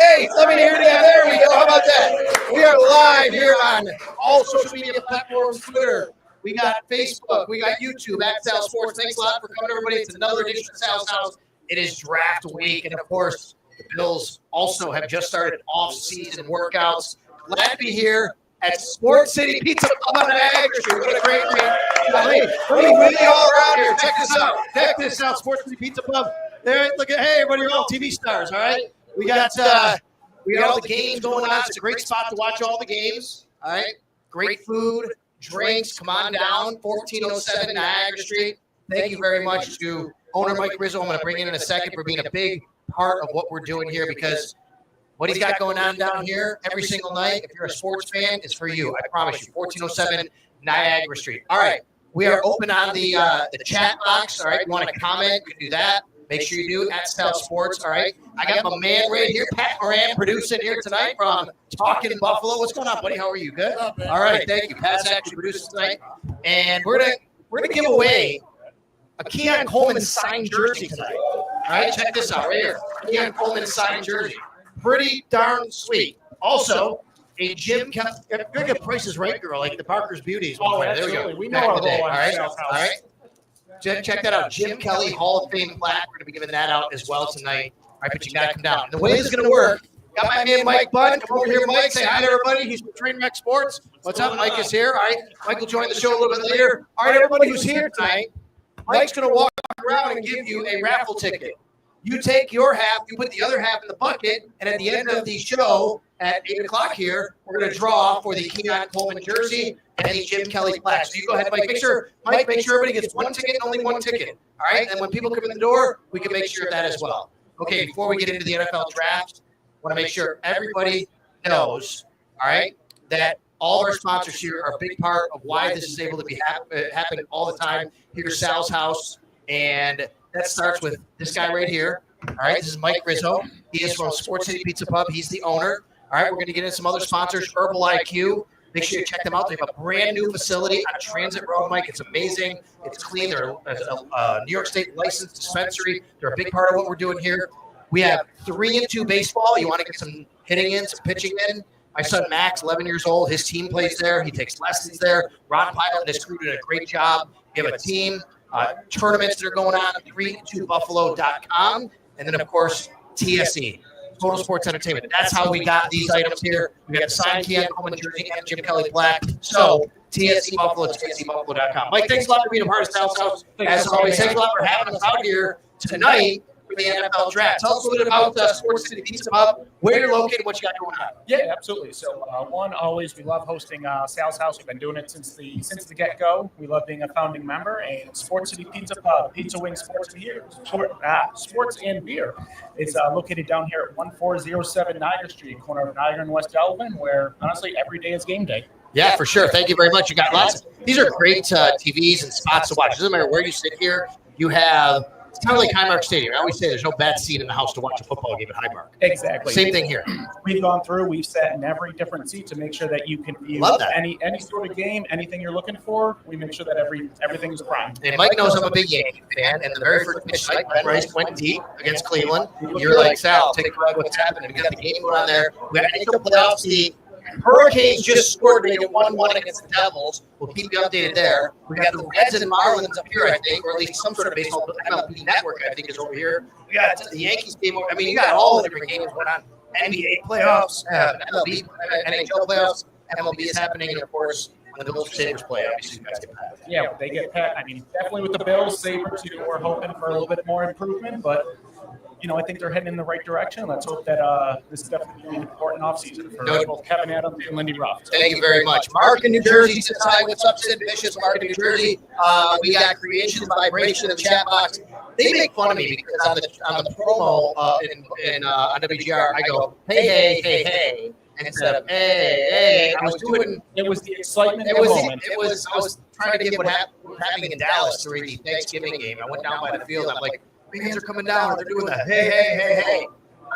Hey, let me hear it again. There we go. How about that? We are live here on all social media platforms, Twitter. We got Facebook. We got YouTube at Sal Sports. Thanks a lot for coming, everybody. It's another edition of Sal's House. It is draft week, and of course, the Bills also have just started off-season workouts. Glad to be here at Sports City Pizza Pub on Niagara Street. What a great name. Let me wheel you all around here. Check this out. Check this out, Sports City Pizza Pub. There, look at, hey, everybody, you're all TV stars, all right? We got all the games going on. It's a great spot to watch all the games. All right. Great food, drinks. Come on down. 1407 Niagara Street. Thank you very much to owner Mike Rizzo. I'm going to bring in a second for being a big part of what we're doing here because what he's got going on down here every single night, if you're a sports fan, is for you. I promise you. 1407 Niagara Street. All right. We are open on the chat box. All right. You want to comment? You can do that. Make sure you do at Sal Sports, all right? I got my man right here, Pat Moran, producing here tonight from Talking Buffalo. What's going on, buddy? How are you? Good? All right, thank you. Pat's actually producing tonight. And we're gonna give away a Keon Coleman signed jersey tonight. All right, check this out right here. Keon Coleman signed jersey. Pretty darn sweet. Also, a Jim Kelly. You're going to get prices right, girl, like the Parker's Beauties. Oh, there we go. We know our day. role All on right, Sal's House. all right. Check that out. Jim Kelly Hall of Fame plaque. We're going to be giving that out as well tonight. All right, but you got to come down. The way this is going to work, got my man Mike Bunn. Come over here, Mike. Say hi to everybody. He's from Trainwreck Sports. What's up? Mike is here. All right. Mike will join the show a little bit later. All right, everybody who's here tonight, Mike's going to walk around and give you a raffle ticket. You take your half, you put the other half in the bucket, and at the end of the show at 8 o'clock here, we're going to draw for the Keon Coleman jersey and the Jim Kelly plaque. So you go ahead, Mike. Make sure everybody gets one ticket and only one ticket. All right? And when people come in the door, we can make sure of that as well. Okay, before we get into the NFL draft, I want to make sure everybody knows, all right, that all of our sponsors here are a big part of why this is able to be happening all the time here at Sal's House. And that starts with this guy right here. All right, this is Mike Rizzo. He is from Sports City Pizza Pub. He's the owner. All right, we're going to get into some other sponsors, Herbal IQ. Make sure you check them out. They have a brand new facility on Transit Road, Mike. It's amazing. It's clean. They're a New York State licensed dispensary. They're a big part of what we're doing here. We have 3-2 baseball. You want to get some hitting in, some pitching in. My son Max, 11 years old, his team plays there. He takes lessons there. Ron Pilot and his crew did a great job. We have a team. Tournaments that are going on at 32buffalo.com. And then, of course, TSE, Total Sports Entertainment. That's how we got these items here. We got the signed Keon Coleman jersey and Jim Kelly plaque. So, TSE Buffalo, TSEbuffalo.com. Mike, thanks a lot for being a part of Sal's House. As always, thanks a lot for having us out here tonight for the NFL draft. Tell us a little bit about Sports City Pizza Pub, where you're located, what you got going on. Yeah, absolutely. So, we love hosting Sal's House. We've been doing it since the get-go. We love being a founding member. And Sports City Pizza Pub, pizza, wings, sports and beer. It's located down here at 1407 Niagara Street, corner of Niagara and West Elvin, where honestly every day is game day. Yeah, for sure. Thank you very much. You got lots. These are great TVs and spots to watch. It doesn't matter where you sit here. You have. It's kind of like Highmark Stadium. I always say there's no bad seat in the house to watch a football game at Highmark. Exactly. Same thing here. We've gone through. We've sat in every different seat to make sure that you can view any sort of game, anything you're looking for. We make sure that everything's prime. And Mike knows I'm a big Yankee fan. And the very first pitch, like Ben Rice went deep against Cleveland. You're like, Sal, take a look at what's happening. We got the game going on there. We got the playoffs. The Hurricanes just scored. They get 1-1 against the Devils. We'll keep you updated there. We got the Reds and Marlins up here, I think, or at least some sort of baseball. MLB Network, I think, is over here. We got the Yankees game. I mean, you got all the different games going on. NBA playoffs, MLB, NHL playoffs. MLB is happening, and of course, when the Bills Sabres play, obviously you guys get pat. Yeah, they get pat. I mean, definitely with the Bills, Sabres, we're hoping for a little bit more improvement, but. I think they're heading in the right direction. Let's hope that this is definitely an important offseason for both Kevin Adams and Lindy Ruff. Thank you very much. Mark in New Jersey says hi. What's up, Sid Vicious? Mark in New Jersey. We got Creation Vibration in the chat box. They make fun of me because on the promo on WGR, I go, hey. Instead of hey, I was doing. It was the excitement. I was trying to get what happening in Dallas during the Thanksgiving game. I went down by the field. I'm like, fans are coming down. They're doing the hey.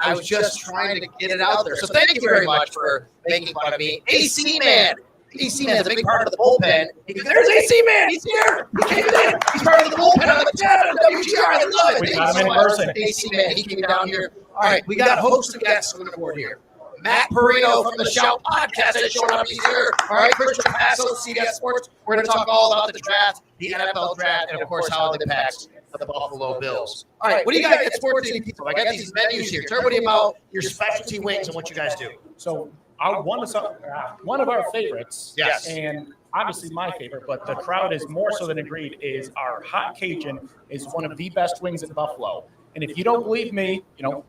I was just trying to get it out there. So thank you very much for making fun of me. AC Man, AC Man is a big part of the bullpen. There's AC Man. He's here. He came in. He's part of the bullpen on the chat on WGR. I love it. We Thank got you him so in much, person. AC Man. He came down here. All right, we got hosts and guests on the board here. Matt Perino from the Shout Podcast is showing up. He's here. All right, Christian Passo, CBS Sports. We're going to talk all about the draft, the NFL draft, and, of course, how it impacts the Buffalo Bills. All right, what do you got at Sports City Pizza? I got these menus here. Tell everybody about your specialty wings and what you guys do. So one of our favorites, Yes. and obviously my favorite, but the crowd is more so than agreed, is our Hot Cajun is one of the best wings in Buffalo. And if you don't believe me,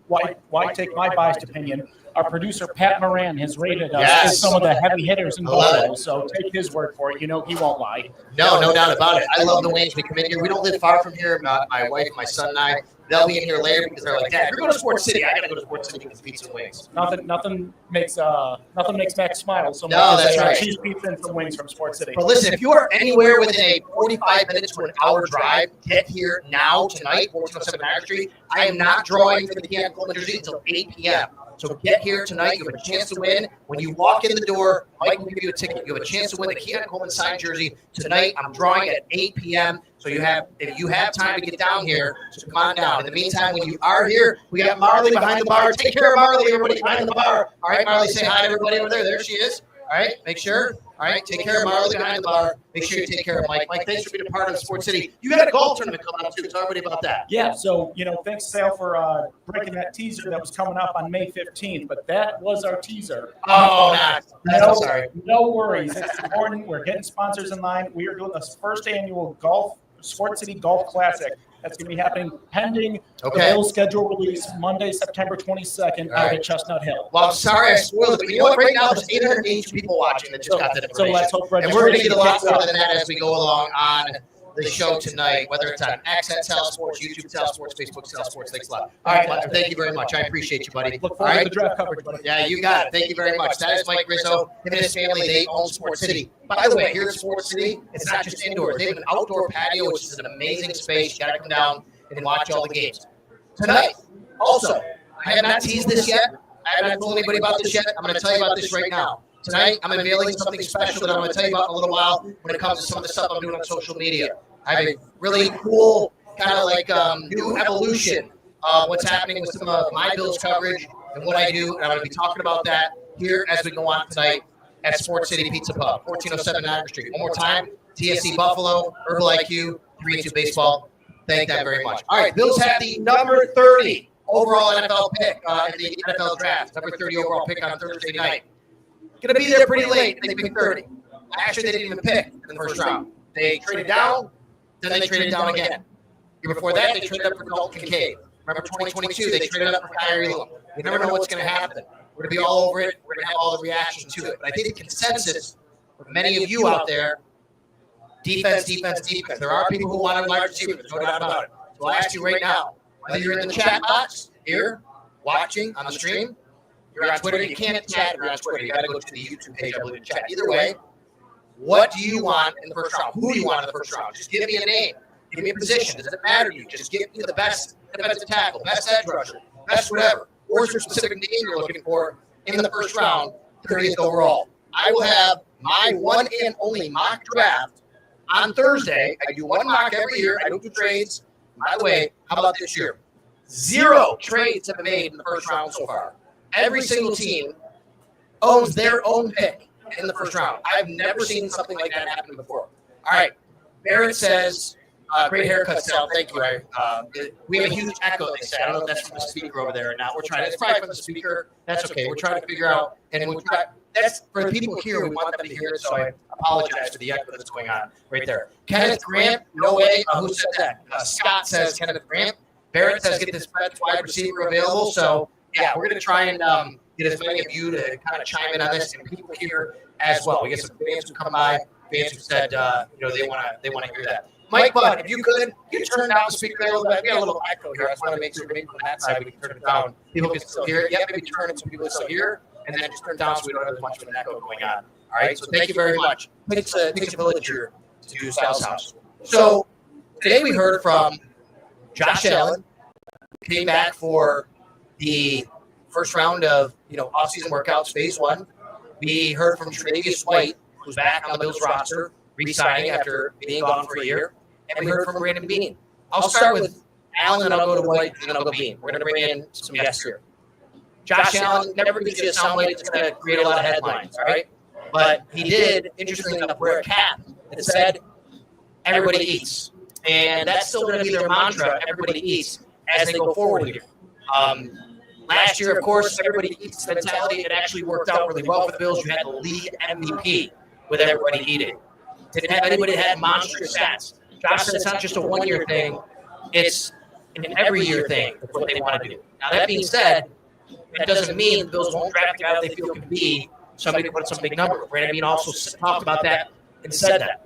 why take my biased opinion? Our producer, Pat Moran, has rated us as some of the heavy hitters in Buffalo. So take his word for it. He won't lie. No doubt about it. I love the wings. We come in here. We don't live far from here. My wife, my son, and I, they'll be in here later because they're like, Dad, if you're going to Sports City, I got to go to Sports City with pizza and wings. Nothing makes Max smile so much No, that's as right. cheese pizza and some wings from Sports City. But listen, if you are anywhere within a 45 minutes to an hour drive, get here now, tonight, 1407 Main Street. I am not drawing for the Keon Coleman jersey until 8 p.m. So get here tonight. You have a chance to win. When you walk in the door, Mike will give you a ticket. You have a chance to win the Keon Coleman signed jersey tonight. I'm drawing at 8 p.m. So if you have time to get down here, so come on down. In the meantime, when you are here, we got Marley behind the bar. Take care of Marley, everybody behind the bar. All right, Marley, say hi to everybody over there. There she is. All right, make sure. All right, take care of Marley behind the bar. Make sure you take care of Mike. Mike, thanks for being a part of Sports City. You got a golf tournament coming up too. Tell everybody about that. Yeah, so, thanks, Sal, for breaking that teaser that was coming up on May 15th, but that was our teaser. I'm sorry. No worries. It's important. We're getting sponsors in line. We are doing the first annual Sports City Golf Classic. That's going to be happening pending the Bills schedule release Monday, September 22nd out at Chestnut Hill. Well, I'm sorry I spoiled it, but you know what? Right now, there's 882 people watching that just got that information. So let's hope and we're going to get a lot more than that as we go along on the show tonight, whether it's on X at Sal Sports, YouTube Sal Sports, Facebook Sal Sports. Thanks a lot. All right, thank you very much. I appreciate you, buddy. Look forward to the draft coverage, buddy. Yeah, you got it. Thank you very much. That is Mike Rizzo. Him and his family, they own Sports City. By the way, here at Sports City, it's not just indoors. They have an outdoor patio, which is an amazing space. You got to come down and watch all the games. Tonight, also, I have not teased this yet. I have not told anybody about this yet. I'm going to tell you about this right now. Tonight, I'm unveiling something special that I'm going to tell you about in a little while when it comes to some of the stuff I'm doing on social media. I have a really cool kind of like new evolution of what's happening with some of my Bills coverage and what I do. And I'm going to be talking about that here as we go on tonight at Sports City Pizza Pub, 1407 Niagara Street. One more time, TSC Buffalo, Herbal IQ, 3-2 Baseball. Thank them very much. All right, Bills have the number 30 overall NFL pick in the NFL draft. Number 30 overall pick on Thursday night. Going to be there pretty late. They picked 30. Actually, they didn't even pick in the first round. They traded down, then they traded down again. Year before that, they traded up for Dalton Kincaid. Remember 2022, they traded up for Kyrie Elam. You never know what's going to happen. We're going to be all over it. We're going to have all the reaction to it. But I think the consensus for many of you out there, defense. There are people who want a wide receiver. There's no doubt about it. So I'll ask you right now, whether you're in the chat box here, watching on the stream, you're on Twitter, you can't chat if you're on Twitter. You got to go to the YouTube page, I believe, to chat. Either way, what do you want in the first round? Who do you want in the first round? Just give me a name. Give me a position. Does it matter to you? Just give me the best defensive tackle, best edge rusher, best whatever. Or is there a specific name you're looking for in the first round, 30th overall? I will have my one and only mock draft on Thursday. I do one mock every year. I don't do trades. By the way, how about this year? 0 trades have been made in the first round so far. Every single team owns their own pick in the first round. I've never seen something like that happen before. All right. Barrett says, great haircut, Sal. Thank you. We have a huge echo, they say. I don't know if that's from the speaker over there or not. It's probably from the speaker. That's okay. We're trying to figure out, and that's for the people here. We want them to hear it, so I apologize for the echo that's going on right there. Kenneth Grant, no way. Who said that? Scott says Kenneth Grant. Barrett says get this best wide receiver available. So, yeah, we're going to try and get as many of you to kind of chime in on this, and people here as well. We get some fans who come by, fans who said they want to hear that. Mike Budd, if you could, you turn down the speaker there a little bit. We got a little echo here. I just want to make sure maybe from that side we can turn it down. People can still hear it. Yeah, maybe turn it so people can still hear, and then just turn it down so we don't have as much of an echo going on. All right, so thank you very much. It's a village here to do Sal's house. So today we heard from Josh Allen, who came back for the first round of offseason workouts, phase 1. We heard from Tre'Davious White, who's back on the Bills roster, re-signing after being gone for a year, and we heard from Brandon Beane. I'll start with Allen, and I'll go to White, and then I'll go Beane. We're going to bring in some guests here. Josh Allen never gives you a soundbite that's going to create a lot of headlines, all right? But he did, interestingly enough, wear a cap that said, everybody eats. And that's still going to be their mantra, everybody eats, as they go forward here. Last year, of course, everybody eats mentality. It actually worked out really well for the Bills. You had the league MVP with everybody eating. Didn't have anybody that had monstrous stats. Josh said it's not just a one-year thing. It's an every-year thing. That's what they want to do. Now, that being said, that doesn't mean the Bills won't draft a guy that they feel can be somebody to put some big number. Brandon Beane also talked about that and said that.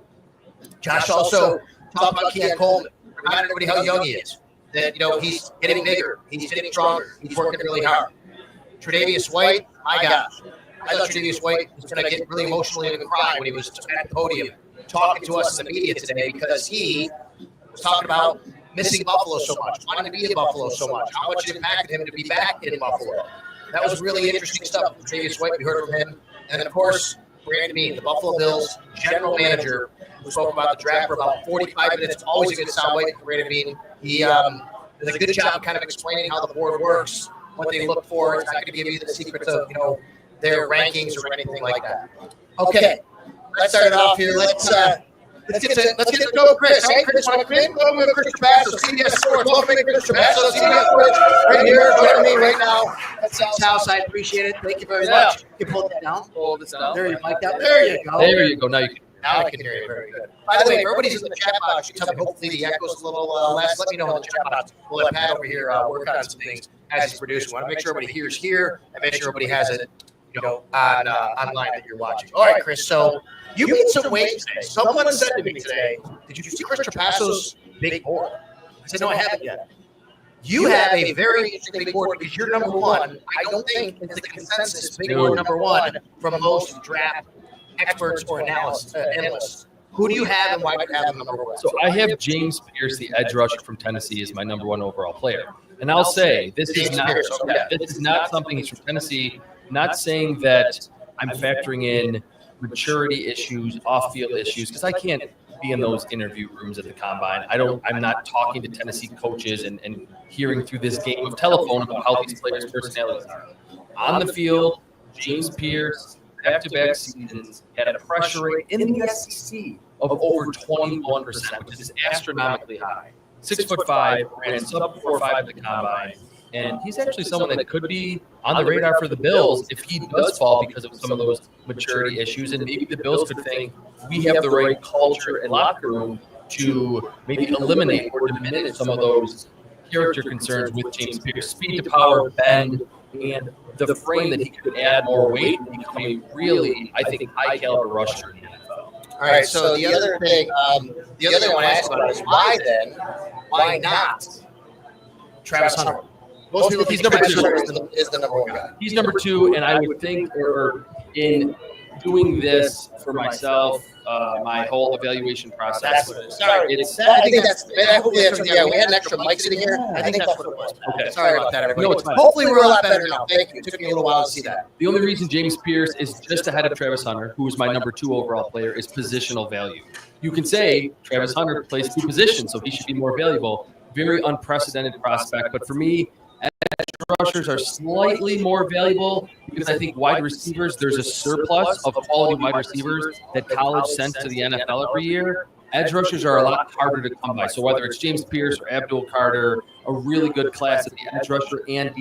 Josh also talked about Keon Coleman. Reminded everybody how young he is. That, he's getting bigger. He's getting stronger. He's working really hard. Tre'Davious White, my gosh. I thought Tre'Davious White was going to get really emotionally and cry when he was at the podium talking to us in the media today because he was talking about missing Buffalo so much, wanting to be in Buffalo so much, how much it impacted him to be back in Buffalo. That was really interesting stuff from Tre'Davious White. We heard from him. And then, of course, Brandon Beane, the Buffalo Bills general manager, who spoke about the draft for about 45 minutes. Always a good soundbite from Brandon Beane. He does a good job kind of explaining how the board works, what they look for. It's not going to give you the secrets of, their rankings or anything like that. Okay, let's start it off here. Let's get to go, Chris. Hey, Chris, want to come in? Go with Chris Trapasso, CBS Sports. Welcome to Chris Trapasso, CBS Sports, right here, joining me right now at Sal's house. I appreciate it. Thank you very much. You can pull that down. Pull this down. There you go. There you go. There you go. Now I can hear you very good. By the way, everybody's in the chat box. You tell me hopefully the echo's a little less. Let me know in the chat box. We'll let Pat over here work on some things as he's producing. We want to make sure everybody hears here and make sure everybody has it, online that you're watching. All right, Chris. So you made some weight today. Someone said to me today, "Did you see Chris Trapasso's big board?" I said, "No, I haven't yet." You have a very interesting big board because you're number one. I don't think it's the consensus big board number one from most draft experts or analysts. Who do you have and why do you have him number one? So I have James Pierce, the edge rusher from Tennessee, as my number one overall player. And I'll say this is not something. He's from Tennessee. Not saying that I'm factoring in maturity issues, off-field issues, because I can't be in those interview rooms at the combine. I'm not talking to Tennessee coaches and hearing through this game of telephone about how these players' personalities are. On the field, James Pierce, back-to-back seasons, had a pressure rate in the SEC of over 21%, which is astronomically high. 6'5", ran sub 4.5 at the combine, and he's actually someone that could be on the radar for the Bills if he does fall because of some of those maturity issues, and maybe the Bills could think we have the right culture and locker room to maybe eliminate or diminish some of those character concerns with James Pierce. Speed to power, bend, and the frame that he could add more weight and become a really, I think, high-caliber rusher in the NFL. All right, so the other thing I want to ask about is why not Travis Hunter? Most people think Travis Hunter is the number one guy. He's number two, and I would think, or in doing this for myself, my whole evaluation process. Sorry, hopefully that's we had an extra mic sitting here. I think that's what it was. Okay. Sorry about that, everybody. No, it's fine. Hopefully we're a lot better now. Thank you. It took me a little while to see that. The only reason James Pierce is just ahead of Travis Hunter, who is my number two overall player, is positional value. You can say Travis Hunter plays two positions, so he should be more valuable. Very unprecedented prospect, but for me, edge rushers are slightly more valuable because I think wide receivers, there's a surplus of quality wide receivers that college sends to the NFL every year. Edge rushers are a lot harder to come by. So whether it's James Pierce or Abdul Carter, a really good class at the edge rusher and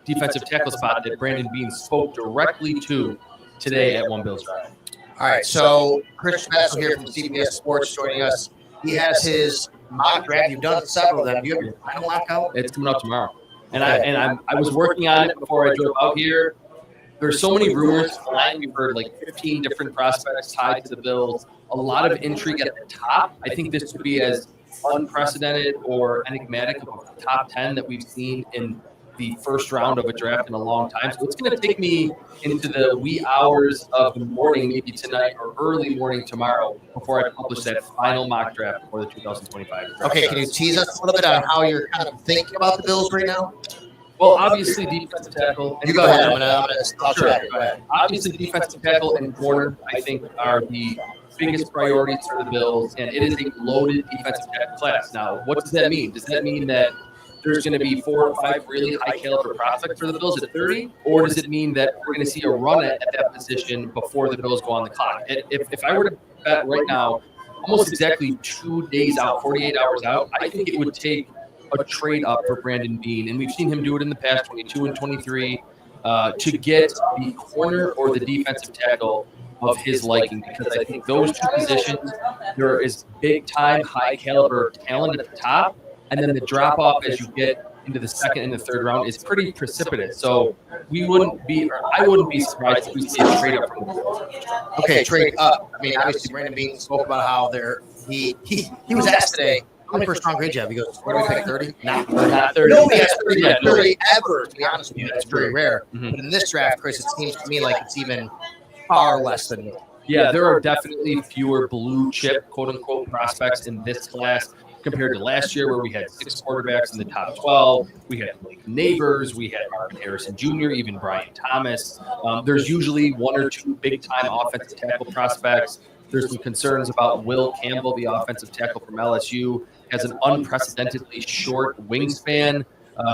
defensive tackle spot that Brandon Beane spoke directly to today at One Bills Drive. All right, so Chris Trapasso here from CBS Sports joining us. He has his mock draft. You've done several of them. Do you have your final lockout? It's coming up tomorrow. And I was working on it before I drove out here. There's so many rumors flying. We've heard like 15 different prospects tied to the Bills. A lot of intrigue at the top. I think this would be as unprecedented or enigmatic of a top 10 that we've seen in the first round of a draft in a long time. So it's going to take me into the wee hours of the morning, maybe tonight or early morning tomorrow, before I publish that final mock draft for the 2025 draft. Okay, can you tease us a little bit on how you're kind of thinking about the Bills right now? Well, obviously defensive tackle. You go ahead. I'm gonna talk Sure, about go ahead. Obviously defensive tackle and corner, I think, are the biggest priorities for the Bills, and it is a loaded defensive tackle class. Now, what does that mean? Does that mean that there's going to be 4 or 5 really high caliber prospects for the Bills at 30, or does it mean that we're going to see a run at that position before the Bills go on the clock? If I were to bet right now, almost exactly 2 days out, 48 hours out, I think it would take a trade up for Brandon Beane, and we've seen him do it in the past, 22 and 23, to get the corner or the defensive tackle of his liking, because I think those two positions, there is big time, high caliber talent at the top, and then the drop off as you get into the second and the third round is pretty precipitous. So I wouldn't be surprised if we see a trade up from the Bills. Okay, trade up. I mean, obviously, Brandon Beane spoke about how he was asked today, how many first round grades you have? He goes, what do we pick, 30? Not 30. Nobody has 30, Yeah, 30 ever, to be honest with you. That's very rare. Mhm. But in this draft, Chris, it seems to me like it's even far less than Yeah, there are definitely fewer blue chip, quote unquote, prospects in this class compared to last year, where we had 6 quarterbacks in the top 12. We had Blake Neighbors, we had Marvin Harrison Jr., even Brian Thomas. There's usually 1 or 2 big time offensive tackle prospects. There's some concerns about Will Campbell, the offensive tackle from LSU, has an unprecedentedly short wingspan.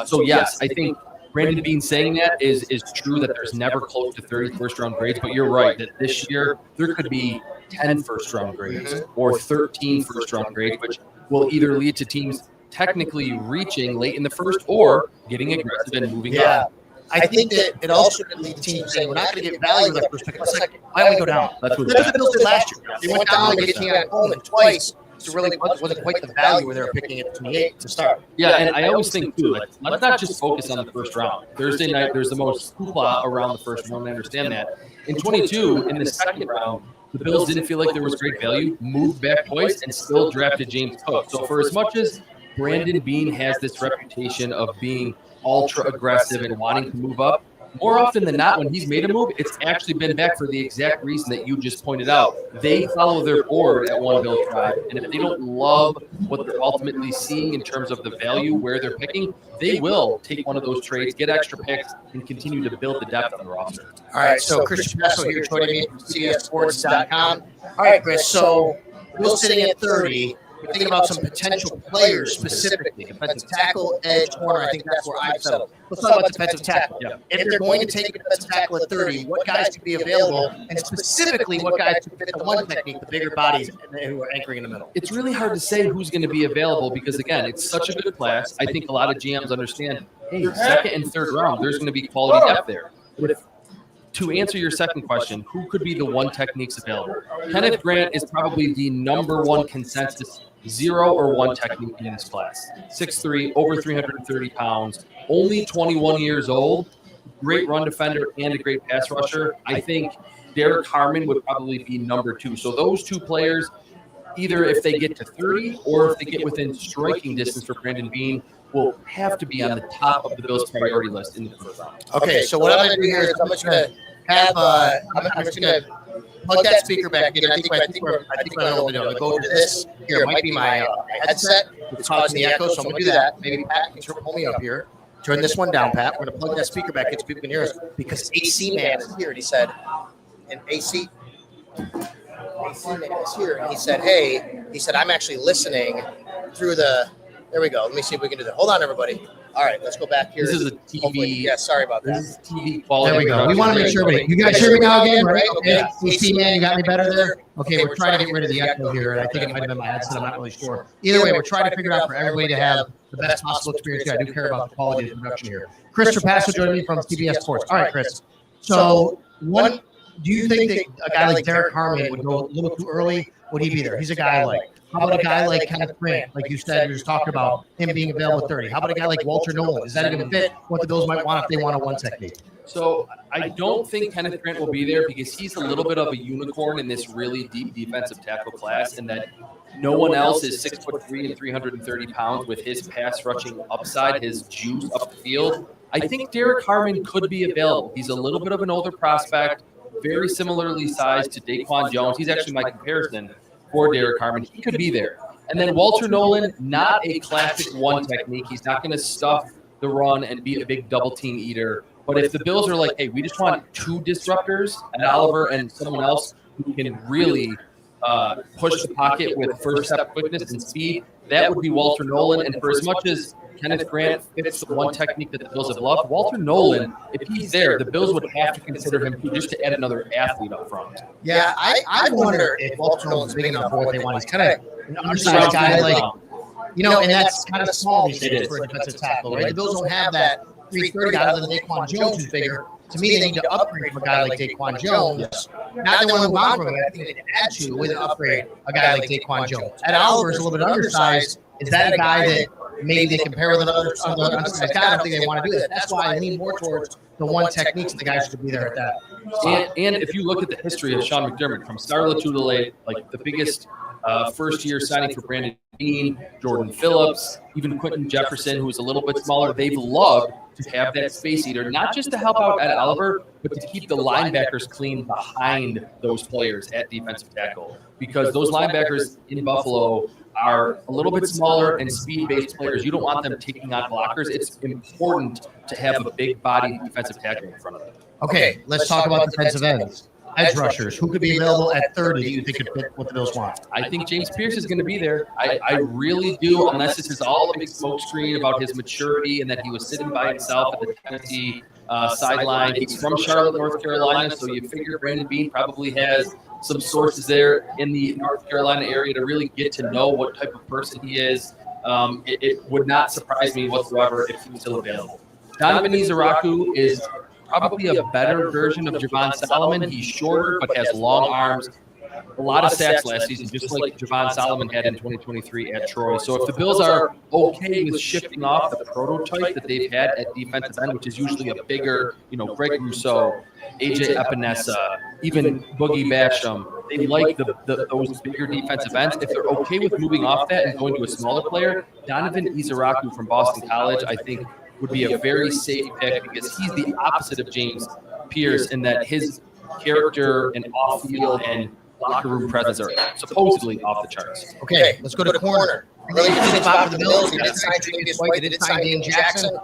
So yes, I think Brandon Beane saying that is true, that there's never close to 30 first-round grades, but you're right that this year there could be 10 first-round grades or 13 first-round grades, which will either lead to teams technically reaching late in the first or getting aggressive and moving Yeah. up. I think that it also could lead to teams saying, we're not going to get value with that first pick. It's like, why don't we go down? That's what That's what the Bills did last year. They went down to get Keon Coleman twice. So really wasn't quite the value where they were picking at 28 to start. Yeah, and I always think too, like, let's not just focus on the first round. Thursday night, there's the most hoopla around the first round. I understand that. In 22, in the second round, the Bills didn't feel like there was great value, moved back twice, and still drafted James Cook. So for as much as Brandon Beane has this reputation of being ultra aggressive and wanting to move up, more often than not, when he's made a move, it's actually been back for the exact reason that you just pointed out. They follow their board at One Bill Tribe, and if they don't love what they're ultimately seeing in terms of the value where they're picking, they will take one of those trades, get extra picks, and continue to build the depth on the roster. All right, so Christian Pesso here joining me from CBSSports.com. All right, Chris, so Bill's sitting at 30. We're thinking about some potential players specifically. Defensive tackle, edge, corner. I think that's where I've settled. Let's talk about defensive tackle. Yeah. If they're going to take a defensive tackle at 30, what guys could be available, and specifically what guys could fit the one technique, the bigger bodies who are anchoring in the middle? It's really hard to say who's going to be available because, again, it's such a good class. I think a lot of GMs understand, hey, second and third round, there's going to be quality depth there. But to answer your second question, who could be the one techniques available? Kenneth Grant is probably the number one consensus 0 or 1 technique in this class. 6'3", over 330 pounds, only 21 years old, great run defender and a great pass rusher. I think Derek Harmon would probably be number 2. So those 2 players, either if they get to 30 or if they get within striking distance for Brandon Beane, will have to be on the top of the Bills' priority list in the first round. Okay, so what I'm going to do here is I'm just going to have I'm just going to plug that speaker back in. I think I know what to do. I'm going to go to this. Here, it might be my headset. It's causing the echo, so I'm going to do that. Maybe Pat can pull me up here. Turn this one down, Pat. We're going to plug that speaker back in so people can hear us because AC Man is here. And he said, AC Man is here. And he said, hey, I'm actually listening through the. There we go. Let me see if we can do that. Hold on, everybody. All right, let's go back here. This is a TV. Hopefully, yeah, sorry about that. This is TV quality. There we go. We want to make sure you guys hear me now again, right? Okay. AC Man, you got me better there? Okay, we're trying to get rid of the echo here, and I think it might have been my headset. I'm not really sure. Either way, we're trying to figure out for everybody to have the best possible experience here. I do care about the quality of the production here. Chris Trapasso joining me from CBS Sports. All right, Chris. So, do you think that a guy like Derek Harmon would go a little too early? Would he be there? He's a guy like. How about a guy like Kenneth Grant? Like you said, you were just talking about him being available at 30. How about a guy like Walter Nolan? Is that going to fit what the Bills might want if they want a one technique? So I don't think Kenneth Grant will be there because he's a little bit of a unicorn in this really deep defensive tackle class, and that no one else is 6'3" and 330 pounds with his pass rushing upside, his juice up the field. I think Derek Harmon could be available. He's a little bit of an older prospect, very similarly sized to Daquan Jones. He's actually my comparison for Derek Harmon. He could be there. And then Walter Nolan, not a classic one technique. He's not going to stuff the run and be a big double team eater. But if the Bills are like, hey, we just want 2 disruptors, and Oliver and someone else who can really push the pocket with first step quickness and speed, that would be Walter Nolan. And for as much as Kenneth Grant fits the one technique that the Bills have loved, Walter Nolan, if he's there, the Bills would have to consider him just to add another athlete up front. Yeah, I wonder if Walter Nolan's big enough for what they want. He's kind of an undersized guy, like, and that's kind of small these days for a defensive tackle, right? The Bills don't have that 330 guy other than Daquan Jones, who's bigger. To me, they need to upgrade from a guy like Daquan Jones. Not they want to move on from it. I think they can add to with an upgrade a guy like Daquan Jones. Ed Oliver's a little bit undersized. Is that a guy that maybe they compare with another undersized guy? I don't think they want to do that. That's why I lean more towards the one techniques, and the guys should be there at that. And if you look at the history of Sean McDermott, from Starla to Late, like the biggest first-year signing for Brandon Beane, Jordan Phillips, even Quentin Jefferson, who is a little bit smaller, they've loved to have that space eater, not just to help out Ed Oliver, but to keep the linebackers clean behind those players at defensive tackle. Because those linebackers in Buffalo are a little bit smaller and speed-based players. You don't want them taking on blockers. It's important to have a big-body defensive tackle in front of them. Okay, let's talk about defensive ends. Edge rushers, who could be available at 30 that you think could fit what the Bills want? I think James Pierce is going to be there. I really do, unless this is all a big smokescreen about his maturity and that he was sitting by himself at the Tennessee sideline. He's from Charlotte, North Carolina, so you figure Brandon Beane probably has some sources there in the North Carolina area to really get to know what type of person he is. It would not surprise me whatsoever if he was still available. Donovan Izaraku is probably a better version of Javon Solomon. He's shorter but has long arms. A lot of sacks last season, just like Javon Solomon had in 2023 at Troy. So if the Bills are okay with shifting off the prototype that they've had at defensive end, which is usually a bigger, Greg Rousseau, AJ Epinesa, even Boogie Basham, they like those bigger defensive ends. If they're okay with moving off that and going to a smaller player, Donovan Izaraku from Boston College, I think, would be a very safe pick because he's the opposite of James Pierce in that his character and off-field and locker room presence are supposedly off the charts. Okay, let's go to the corner. Really good spot for the Bills. They did sign Tre'Davious White. They did sign Dane Jackson.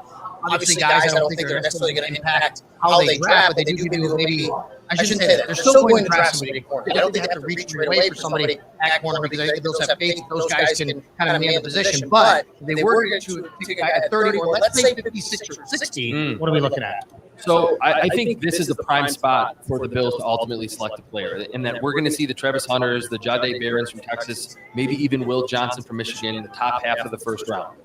Obviously, guys, I don't think they're necessarily going to impact how they draft, but they do give you maybe – I shouldn't say that. They're still going to draft somebody at corner. I don't think they have to reach right away for somebody at corner because I think the Bills have faith those guys can kind of man the position. But if they were to pick a guy at 30 or let's say 56 or 60, what are we looking at? So I think this is the prime spot for the Bills to ultimately select a player, and that we're going to see the Travis Hunters, the Jahdae Barons from Texas, maybe even Will Johnson from Michigan in the top half of the first round.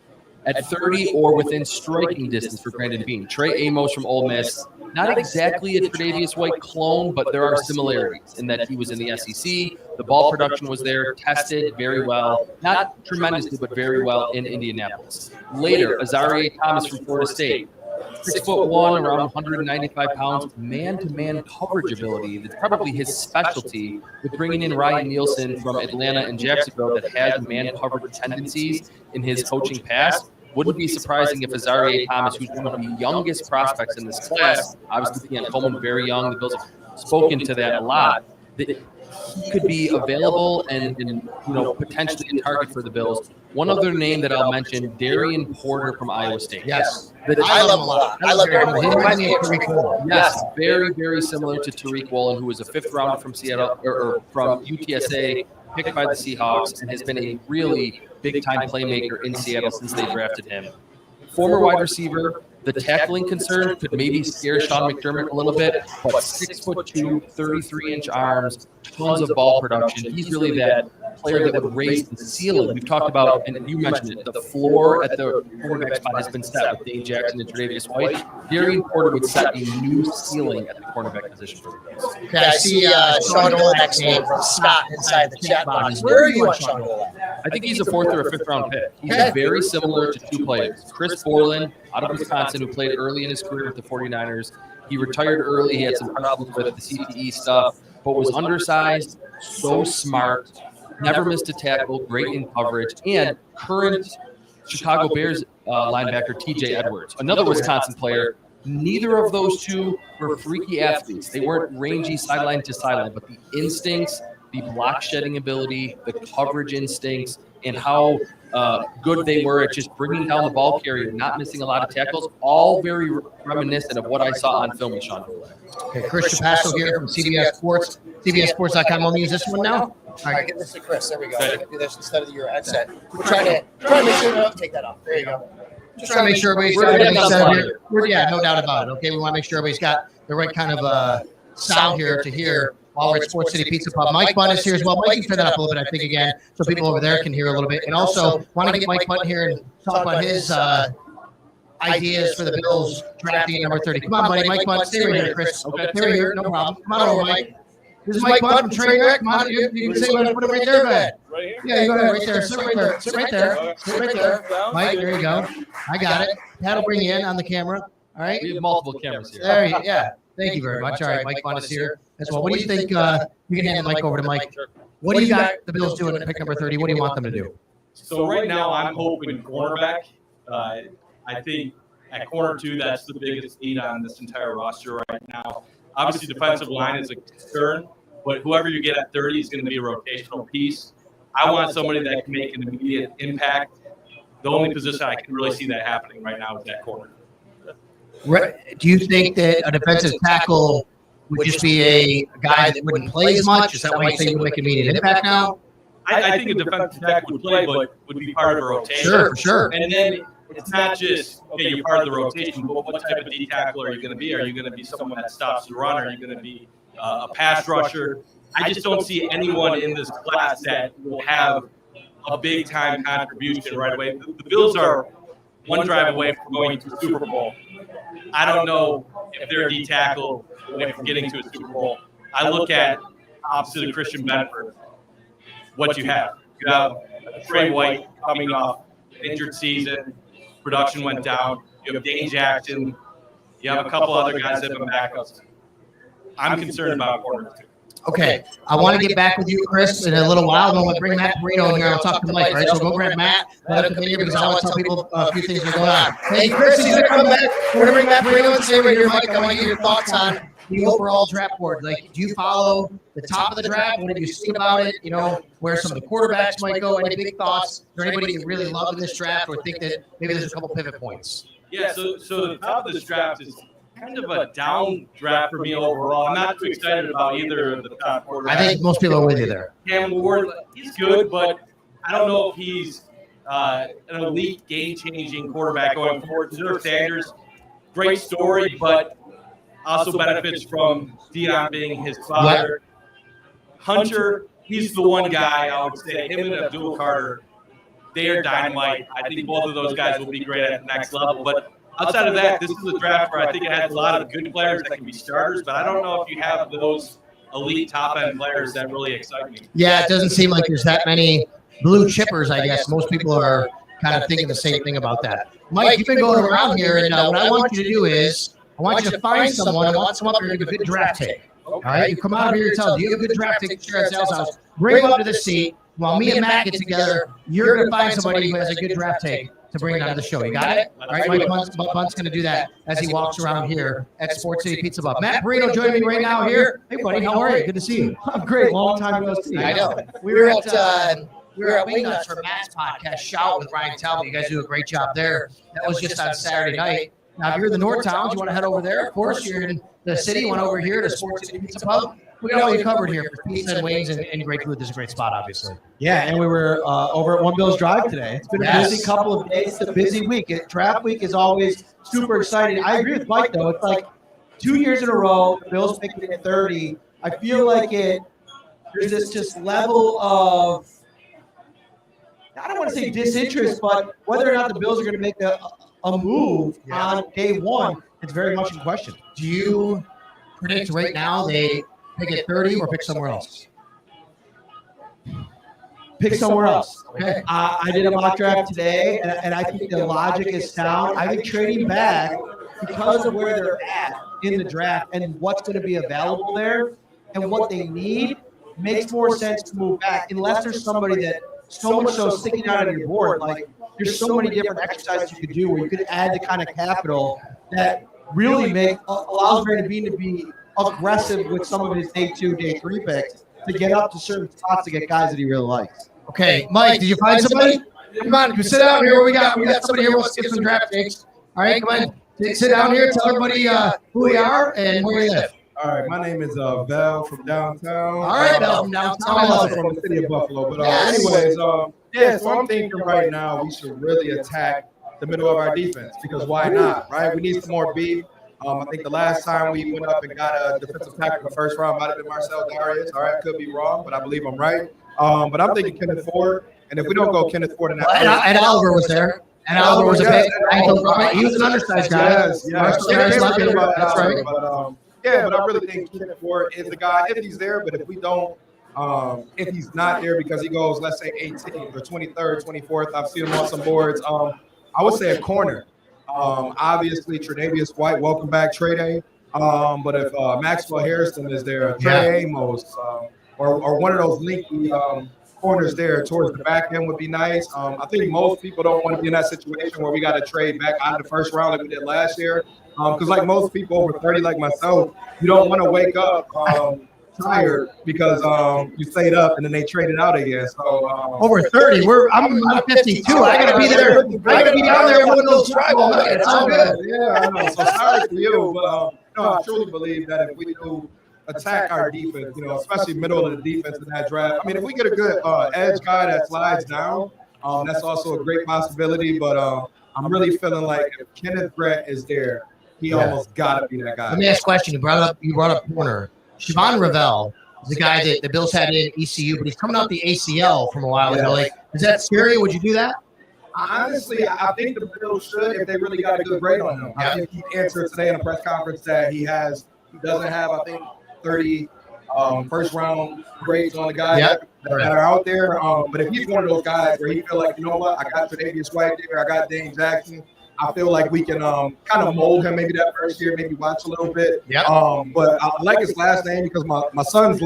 At 30 or within striking distance for Brandon Beane. Trey Amos from Ole Miss, not exactly a Tre'Davious White clone, but there are similarities in that he was in the SEC. The ball production was there, tested very well, not tremendously, but very well in Indianapolis. Later, Azareye'h Thomas from Florida State. 6'1", around 195 pounds, man-to-man coverage ability. That's probably his specialty with bringing in Ryan Nielsen from Atlanta and Jacksonville that has man coverage tendencies in his coaching past. Wouldn't be surprising if Azareye'h Thomas, who's one of the youngest prospects in this class, obviously Keon Coleman, very young, the Bills have spoken to that a lot, that he could be available and potentially a target for the Bills. One other name that I'll mention, Darian Porter from Iowa State. Yes. I love him a lot. I love Darian Porter. He reminds me of Tariq Woolen. Yes, very, very similar to Tariq Woolen, who was a fifth rounder from Seattle or from UTSA, picked by the Seahawks, and has been a really big-time playmaker in Seattle since they drafted him. Former wide receiver. The tackling concern could maybe scare Sean McDermott a little bit, but 6'2", 33-inch arms, tons of ball production. He's really that player that would raise the ceiling. We've talked about, and you mentioned it, the floor at the quarterback spot has been set with Dane Jackson and Tre'Davious White. Darian Porter would set a new ceiling at the cornerback position for the Bills. Okay, I see Sean Dolak's name from Scott inside the chat box. Where are you on Sean Dolak? I think he's a fourth or a fifth round pick. He's very similar to two players. Chris Borland out of Wisconsin, who played early in his career with the 49ers. He retired early. He had some problems with the CTE stuff, but was undersized, so smart, never missed a tackle, great in coverage, and current Chicago Bears linebacker TJ Edwards, another Wisconsin player. Neither of those two were freaky athletes. They weren't rangy sideline to sideline, but the instincts, the block shedding ability, the coverage instincts, and how good they were at just bringing down the ball carrier, not missing a lot of tackles, all very reminiscent of what I saw on film with Sean Dulac. Okay, Chris Chapasso here from CBS Sports, CBSSports.com. I'll use this one now. All right, give this to Chris. There we go. I can do this instead of your headset. We're trying to make sure take that off. There you go. Just trying to make sure everybody's yeah, no doubt about it. Okay, we want to make sure everybody's got the right kind of sound here to hear while we're at Sports City Pizza Pub. Mike Bunn is here as well. Mike, you turn that up a little bit, I think, again, so people over there can hear a little bit. And also, want to get Mike Bunn here and talk about his ideas for the Bills drafting at number 30. Come on, buddy. Mike Bunn, stay right here, Chris. Okay, stay right here. No problem. Come on over, Mike. This is Mike Bunn from Trainwreck. Come on, you can say what, put it right there, go ahead. Right here? Yeah, you go ahead, right there. Sit right there. Sit right there. Sit right there. Mike, there you go. I got it. That'll bring you in on the camera. All right. We have multiple cameras here. There you, yeah. Thank you very much. All right, Mike Bunn is here as well. What do you think? You can hand the mic over to Mike. What do you got the Bills doing at pick number 30? What do you want them to do? So right now I'm hoping cornerback. I think at corner 2, that's the biggest need on this entire roster right now. Obviously, defensive line is a concern, but whoever you get at 30 is going to be a rotational piece. I want somebody that can make an immediate impact. The only position I can really see that happening right now is that corner. Do you think that a defensive tackle would just be a guy that wouldn't play as much? Is that why you think would make an immediate impact now? I think a defensive tackle would play, but would be part of a rotation. Sure, for sure. And then it's not just, okay, you're part of the rotation, but what type of D tackle are you going to be? Are you going to be someone that stops the run? Are you going to be a pass rusher? I just don't see anyone in this class that will have a big-time contribution right away. The Bills are one drive away from going to the Super Bowl. I don't know if they're a D tackle away from getting to a Super Bowl. I look at opposite of Christian Benford, what you have. You have Trey White coming off an injured season. Production went down. You have Dane Jackson. You have a couple other guys that have been backups. I'm concerned about corners too. Okay, I want to get back with you, Chris, in a little while. I'm going to bring Matt Perino in here. I'll talk to Mike, right? So go grab Matt. Let him come in here because I want to tell people a few things that are going on. Hey, Chris, he's going to come back. We're going to bring Matt Perino and stay right here, Mike. I want to get your thoughts on the overall draft board. Like, do you follow the top of the draft? What have you seen about it? You know, where some of the quarterbacks might go? Any big thoughts? Is there anybody you really love in this draft or think that maybe there's a couple pivot points? Yeah, so the top of this draft is kind of a down draft for me overall. I'm not too excited about either of the top quarterbacks. I think most people are with you there. Cam Ward, he's good, but I don't know if he's an elite game-changing quarterback going forward. Zenor Sanders, great story, but also benefits from Deion being his father. Hunter, he's the one guy I would say, him and Abdul Carter, they are dynamite. I think both of those guys will be great at the next level, but outside of that, this is a draft where I think it has a lot of good players that can be starters, but I don't know if you have those elite top-end players that really excite me. Yeah, it doesn't seem like there's that many blue chippers, I guess. Most people are kind of thinking the same thing about that. Mike, you've been going around here, and what I want you to do is I want you to find someone. I want someone up here to give a good draft take. All right? You come out here and tell them, do you have a good draft take? Share at Sal's house. Bring them up to the seat. While me and Matt get together, you're going to find somebody who has a good draft take to bring it onto the show. You got it? All right, Mike Bunt's going to do that as he walks around here at Sports City Pizza Pub. Matt Perino joining me right now here. Hey, buddy, how are you? Good to see you. I'm great. Long time no see. I know. We were at Wingnuts for Matt's podcast, Shout with Ryan Talbot. You guys do a great job there. That was just on Saturday night. Now, if you're in the North Towns, you want to head over there. Of course, you're in the city, you want over here to Sports City Pizza Pub. We got all you covered here for pizza and wings and great food. This is a great spot, obviously. Yeah, and we were over at One Bills Drive today. It's been a busy couple of days. It's a busy week. Draft week is always super exciting. I agree with Mike, though. It's like 2 years in a row, the Bills picking at 30. I feel like there's this just level of, I don't want to say disinterest, but whether or not the Bills are going to make a move on day one, it's very much in question. Do you predict right now they pick at 30 or pick somewhere else? Pick somewhere else. Okay. I did a mock draft today, and I think the logic is sound. I think trading back because of where they're at in the draft and what's going to be available there and what they need makes more sense to move back unless there's somebody that so much so sticking out on your board. Like there's so many different exercises you could do where you could add the kind of capital that really allows Brandon Beane to be aggressive with some of his day 2, day 3 picks to get up to certain spots to get guys that he really likes. Okay, Mike, did you find somebody? Come on, you sit down here. We got somebody here who wants to get some draft takes. All right, come on. Sit down here. Tell everybody who we are and where we live. All right, my name is Val from downtown. All right, Val from downtown. I'm I love also it. from the city of Buffalo. But Yes. anyways, yeah, so I'm thinking right now we should really attack the middle of our defense because why not, right? We need some more beef. I think the last time we went up and got a defensive tackle in the first round might have been Marcel Darius. All right, could be wrong, but I believe I'm right. But I'm thinking Kenneth Ford. And if we don't go Kenneth Ford in that And Oliver was there. And Oliver was a big. He was an undersized guy. Yes. Marcel Darius might be right. That's right. But but I really think Kenneth Ford is the guy if he's there. But if we don't, if he's not there because he goes, let's say 18th or 23rd, 24th, I've seen him on some boards. I would say a corner. Obviously, Tre'Davious White, welcome back, Trey Day. But if Maxwell Harrison is there, Trey Amos, or one of those linky corners there towards the back end would be nice. I think most people don't want to be in that situation where we got to trade back out of the first round like we did last year. Because like most people over 30 like myself, you don't want to wake up tired because you stayed up and then they traded out again. So Over 30. I'm 52. I gotta be there. I gotta be down there with those tribal nuggets. It's all good. Yeah, I know. So sorry for you, but no, I truly believe that if we do attack our defense, especially middle of the defense in that draft. I mean, if we get a good edge guy that slides down, that's also a great possibility. But I'm really feeling like if Kenneth Grant is there, he almost got to be that guy. Let me ask a question. You brought up corner. Siobhan Ravel is the guy that the Bills had in ECU, but he's coming out the ACL from a while ago. Like, is that scary? Would you do that? Honestly, I think the Bills should if they really got a good grade on him. I think he answered today in a press conference that he doesn't have, I think, 30 first round grades on the guys that are out there. But if he's one of those guys where he feel like, you know what, I got Tre'Davious White there, I got Dane Jackson, I feel like we can kind of mold him maybe that first year, maybe watch a little bit. But I like his last name because my son's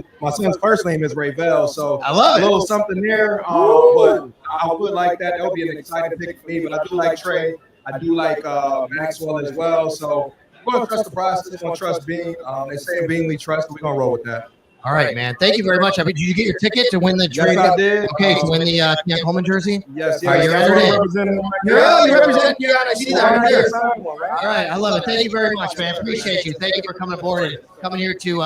first name is Ravel, so I love it. A little something there. But I would like that. That would be an exciting pick for me. But I do like Trey. I do like Maxwell as well. So we're going to trust the process. We're going to trust Bean. They say Bean we trust. We're going to roll with that. All right, man. Thank you very much. Did you get your ticket to win the trade? Yes, I did. Okay, to win the Camp Coleman jersey? Yes. Are you representing? You represent Keon. I see that right there. All right, I love it. Thank you very much, man. Appreciate you. Thank you for coming aboard and coming here to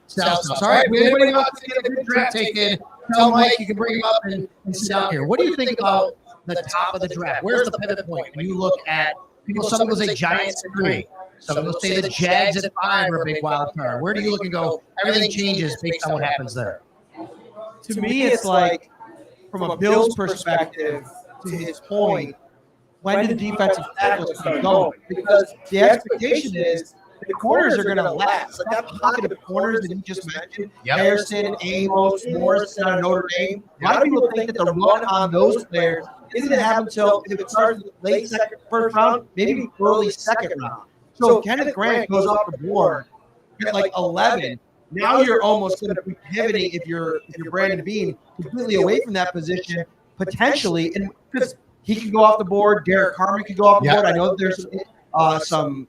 South House. All right, anybody wants to get a good draft take in, tell Mike you can bring him up and sit down here. What do you think about the top of the draft? Where's the pivot point when you look at people? Some will say Giants at 3. Some will say the Jags at 5 are a big wild card. Where do you look and go, everything changes based on what happens there? To me, it's like, from a Bills perspective, to his point, when do the defensive tackles keep going? Because the expectation is the corners are going to last. Like that pocket of corners that you just mentioned, Harrison, Amos, Morris out of Notre Dame. A lot of people think that the run on those players isn't going to happen until if it starts late first round, maybe early second round. So if Kenneth Grant goes off the board at like 11, now you're almost going to be pivoting if you're Brandon Bean completely away from that position potentially, and because he could go off the board, Derek Carmen could go off the board. I know that there's some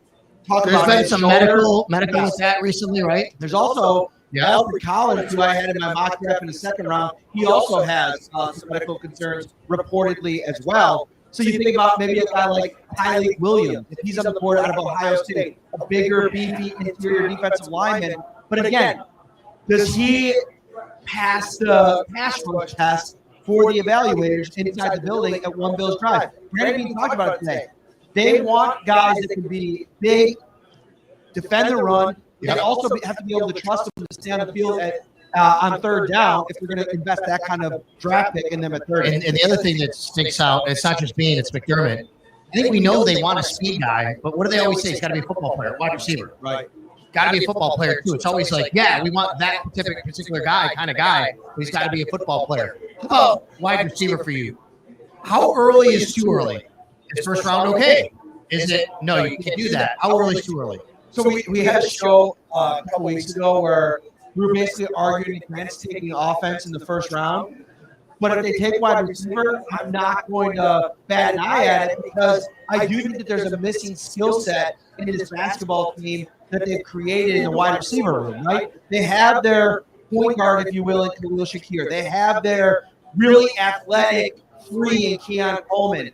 talk There's about been his some shoulder. medical with that recently, right? There's also Alfred Collins, who I had in my mock draft in the second round. He also has some medical concerns reportedly as well. So you think about maybe a guy like Tyleik Williams, if he's on the board out of Ohio State, a bigger, beefy interior defensive lineman. But again, does he pass the pass rush test for the evaluators inside the building at One Bills Drive? Brandon Bean talked about it today. They want guys that can be big, defend the run. They also have to be able to trust them to stay on the field on third down if we're going to invest that kind of draft pick in them at 30. And the other thing that sticks out, it's not just Bean, it's McDermott. I think we know they want a speed guy, but what do they always say? He's got to be a football player, wide receiver. Right. Got to be a football player, too. It's always like, yeah, we want that particular guy, kind of guy, but he's got to be a football player. How about wide receiver for you? How early is too early? Is first round okay? Is it? No, you can't do that. How early is too early? So we had a show a couple weeks ago where we were basically arguing against taking offense in the first round. But if they take wide receiver, I'm not going to bat an eye at it because I do think that there's a missing skill set in this basketball team that they've created in the wide receiver room, right? They have their point guard, if you will, in Khalil Shakir. They have their really athletic 3 in Keon Coleman.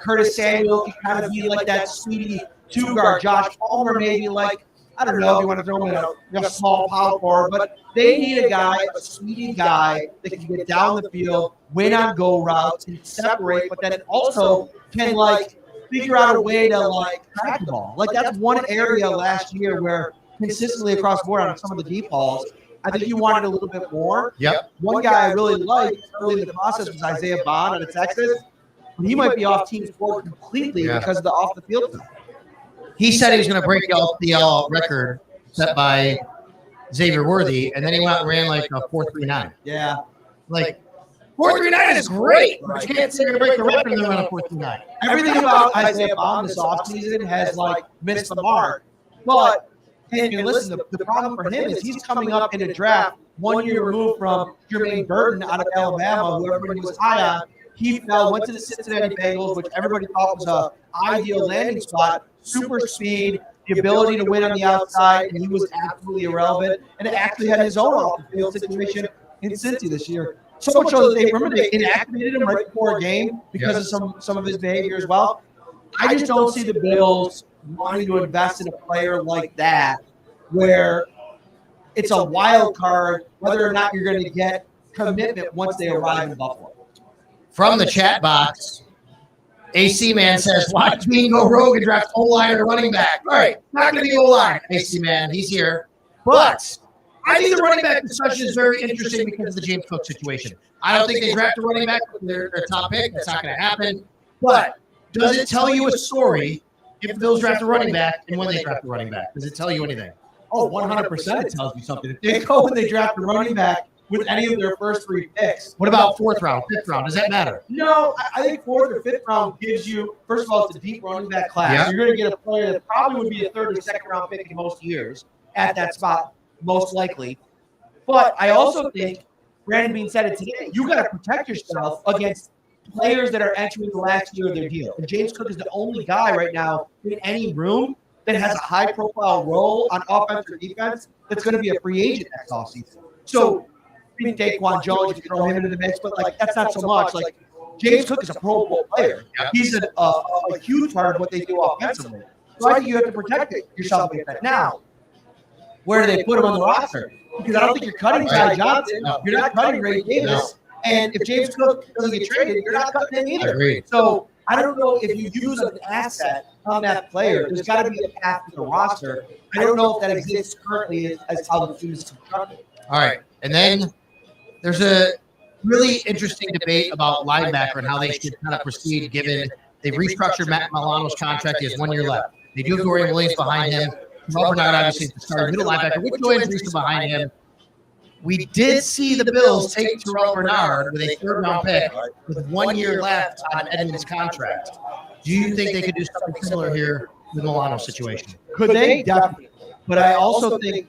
Curtis Samuel can kind of be like that speedy 2 guard. Josh Palmer maybe like, I don't know if you want to throw him in a small power forward, but they need a guy, a speedy guy that can get down the field, win on go routes, and separate, but then also can like figure out a way to like track the ball. Like that's one area last year where consistently across the board on some of the deep balls, I think you wanted a little bit more. Yep. One guy I really liked early in the process was Isaiah Bond out of Texas. He might be off team's board completely because of the off the field stuff. He said he was going to break the LPL record set by Xavier Worthy, and then he went out and ran like a 4.39. Yeah. Like 4.39 is great, but you can't say you're going to break the record and then run a 4.39. Everything about Isaiah Bond this offseason has like missed the mark. But and listen, the problem for him is he's coming up in a draft 1 year removed from Jermaine Burton out of Alabama, who everybody was high on. He went to the Cincinnati Bengals, which everybody thought was a ideal landing spot. Super speed, the ability to win on the outside, and he was absolutely irrelevant. And it actually had his own off-the-field situation in Cincy this year. So much so that they inactivated him right before a game because of some of his behavior as well. I just don't see the Bills wanting to invest in a player like that, where it's a wild card whether or not you're going to get commitment once they arrive in Buffalo. From the chat box, AC Man says, watch me go rogue and draft O-line or running back. All right, not going to be O-line, AC Man. He's here. But I think the running back discussion is very interesting because of the James Cook situation. I don't think they draft a running back with their top pick. That's not going to happen. But does it tell you a story if the Bills draft a running back and when they draft a running back? Does it tell you anything? Oh, 100% it tells you something. If they go and they draft a running back with any of their first 3 picks. What about 4th round, 5th round? Does that matter? No, I think 4th or 5th round gives you, first of all, it's a deep running back class. Yeah. You're going to get a player that probably would be a 3rd or 2nd round pick in most years at that spot, most likely. But I also think, Brandon Beane said it today, you got to protect yourself against players that are entering the last year of their deal. And James Cook is the only guy right now in any room that has a high-profile role on offense or defense that's going to be a free agent next offseason. So, I mean, Daquan Jones, you can throw him into the mix, but like that's not so much. Like James Cook is a Pro Bowl player. He's a huge part of what they do offensively. So I think you have to protect yourself against that. Now, where do they put him on the roster? Because I don't think you're cutting Ty Johnson. You're not cutting Ray Davis. And if James Cook doesn't get traded, you're not cutting him either. So I don't know if you use an asset on that player. There's got to be a path to the roster. I don't know if that exists currently as how the team is constructed. All right. And then there's a really interesting debate about linebacker and how they should kind of proceed given they've restructured Matt Milano's contract. He has 1 year left. They do have Dorian Williams behind him. Terrell Bernard obviously is the starting middle linebacker with Joey Andreessen behind him. We did see the Bills take Terrell Bernard with a 3rd round pick with 1 year left on Edmonds' contract. Do you think they could do something similar here with Milano's situation? Could they? Definitely. But I also think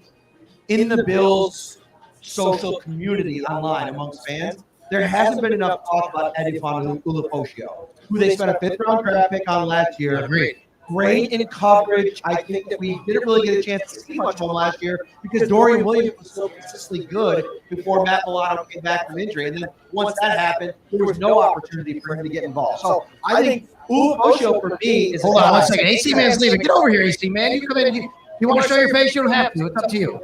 in the Bills' social community online amongst fans, there hasn't been enough talk about Eddie Ulofoshio, who they spent a 5th round draft pick on last year. Agreed. Great in coverage. I think that we didn't really get a chance to see much of him last year because Dorian Williams was so consistently good before Matt Milano came back from injury. And then once that happened, there was no opportunity for him to get involved. So I think Ulofoshio for me is. Hold on 1 second. AC Man's leaving. Get over here, AC Man. You come in. You want to show your face? You don't have to. It's up to you.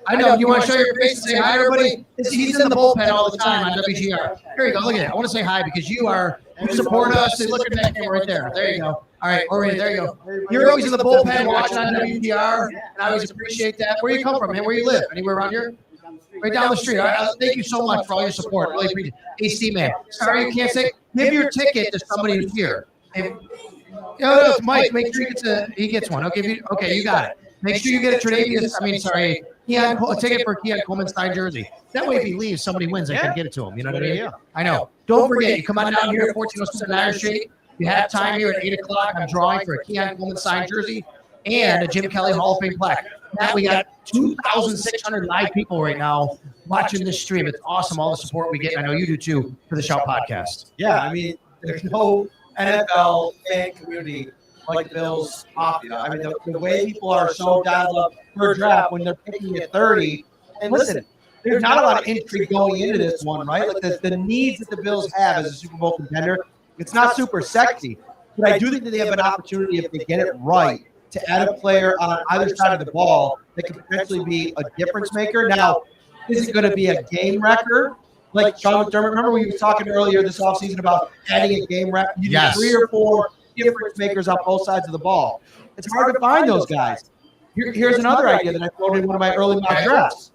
I know. You want to show your face and say hi to everybody? He's in the bullpen all the time on WGR. Here you go. Look at it. I want to say hi because you support us. Look at that camera right there. There you go. All right. All right. There you go. You're always in the bullpen watching on WGR, and I always appreciate that. Where you come from, man? Where you live? Anywhere around here? Right down the street. All right. Thank you so much for all your support. Really appreciate it. AC Man. Sorry you can't say. Give your ticket to somebody who's here. No, Mike. Make sure he gets one. Okay, you got it. Make sure you get a a ticket for Keon Coleman signed jersey. That way, if he leaves, somebody wins. They can get it to him. You know what I mean? I know. Don't forget, you come on down here at 1407 Irish Street. You have time here at 8 o'clock. I'm drawing for a Keon Coleman signed jersey and a Jim Kelly Hall of Fame plaque. Matt, we got 2,600 live people right now watching this stream. It's awesome, all the support we get. I know you do too for the Shout Podcast. Yeah, I mean, there's no NFL fan community like the Bills Mafia. I mean, the way people are so dialed up per draft when they're picking at 30. And listen, there's not a lot of intrigue going into this one, right? Like the needs that the Bills have as a Super Bowl contender, it's not super sexy. But I do think that they have an opportunity, if they get it right, to add a player on either side of the ball that could potentially be a difference maker. Now, is it going to be a game wrecker? Like Sean McDermott, remember we were talking earlier this offseason about adding a game wrecker? You need 3 or 4 difference makers on both sides of the ball. It's hard to find those guys. Here's another idea that I quoted in one of my early mock drafts.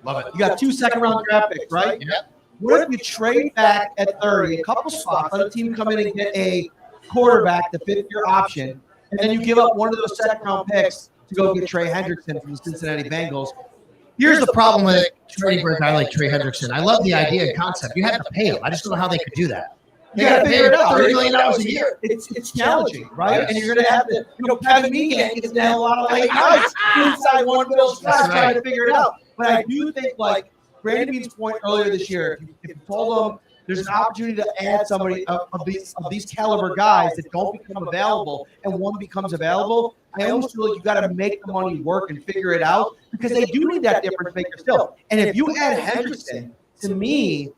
Love it. You got 2 second-round draft picks, right? Yeah. What if you trade back at 30, a couple spots, let a team come in and get a quarterback to fit your option, and then you give up one of those second-round picks to go get Trey Hendrickson from the Cincinnati Bengals? Here's the problem with trading for a guy like Trey Hendrickson. I love the idea and concept. You have to pay him. I just don't know how they could do that. You got to figure it out. $30 million a year. It's challenging, right? Yes. And you're going to have to, Kevin Meehan gets to have a lot of late nights inside one Bills That's drive trying right. to figure it out. But I do think, like Brandon Beane's point earlier this year, if you told them there's an opportunity to add somebody of these caliber guys that don't become available, and one becomes available, I almost feel like you got to make the money work and figure it out, because they do need that difference maker still. And if you add Henderson, to me,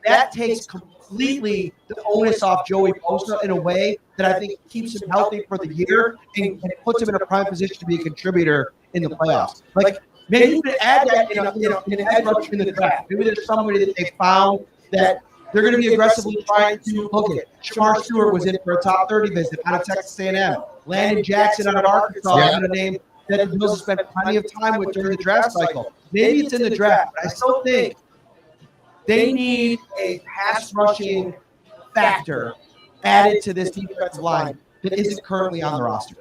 that takes completely the onus off Joey Bosa in a way that I think keeps him healthy for the year and puts him in a prime position to be a contributor in the playoffs. Like, maybe you could add that in an edge rush in the draft. Maybe there's somebody that they found that they're going to be aggressively trying to look at. Shamar Stewart was in for a top 30 visit out of Texas A&M. Landon Jackson out of Arkansas is a name that the Bills have spent plenty of time with during the draft cycle. Maybe it's in the draft, but I still think they need a pass rushing factor added to this defensive line that isn't currently on the roster.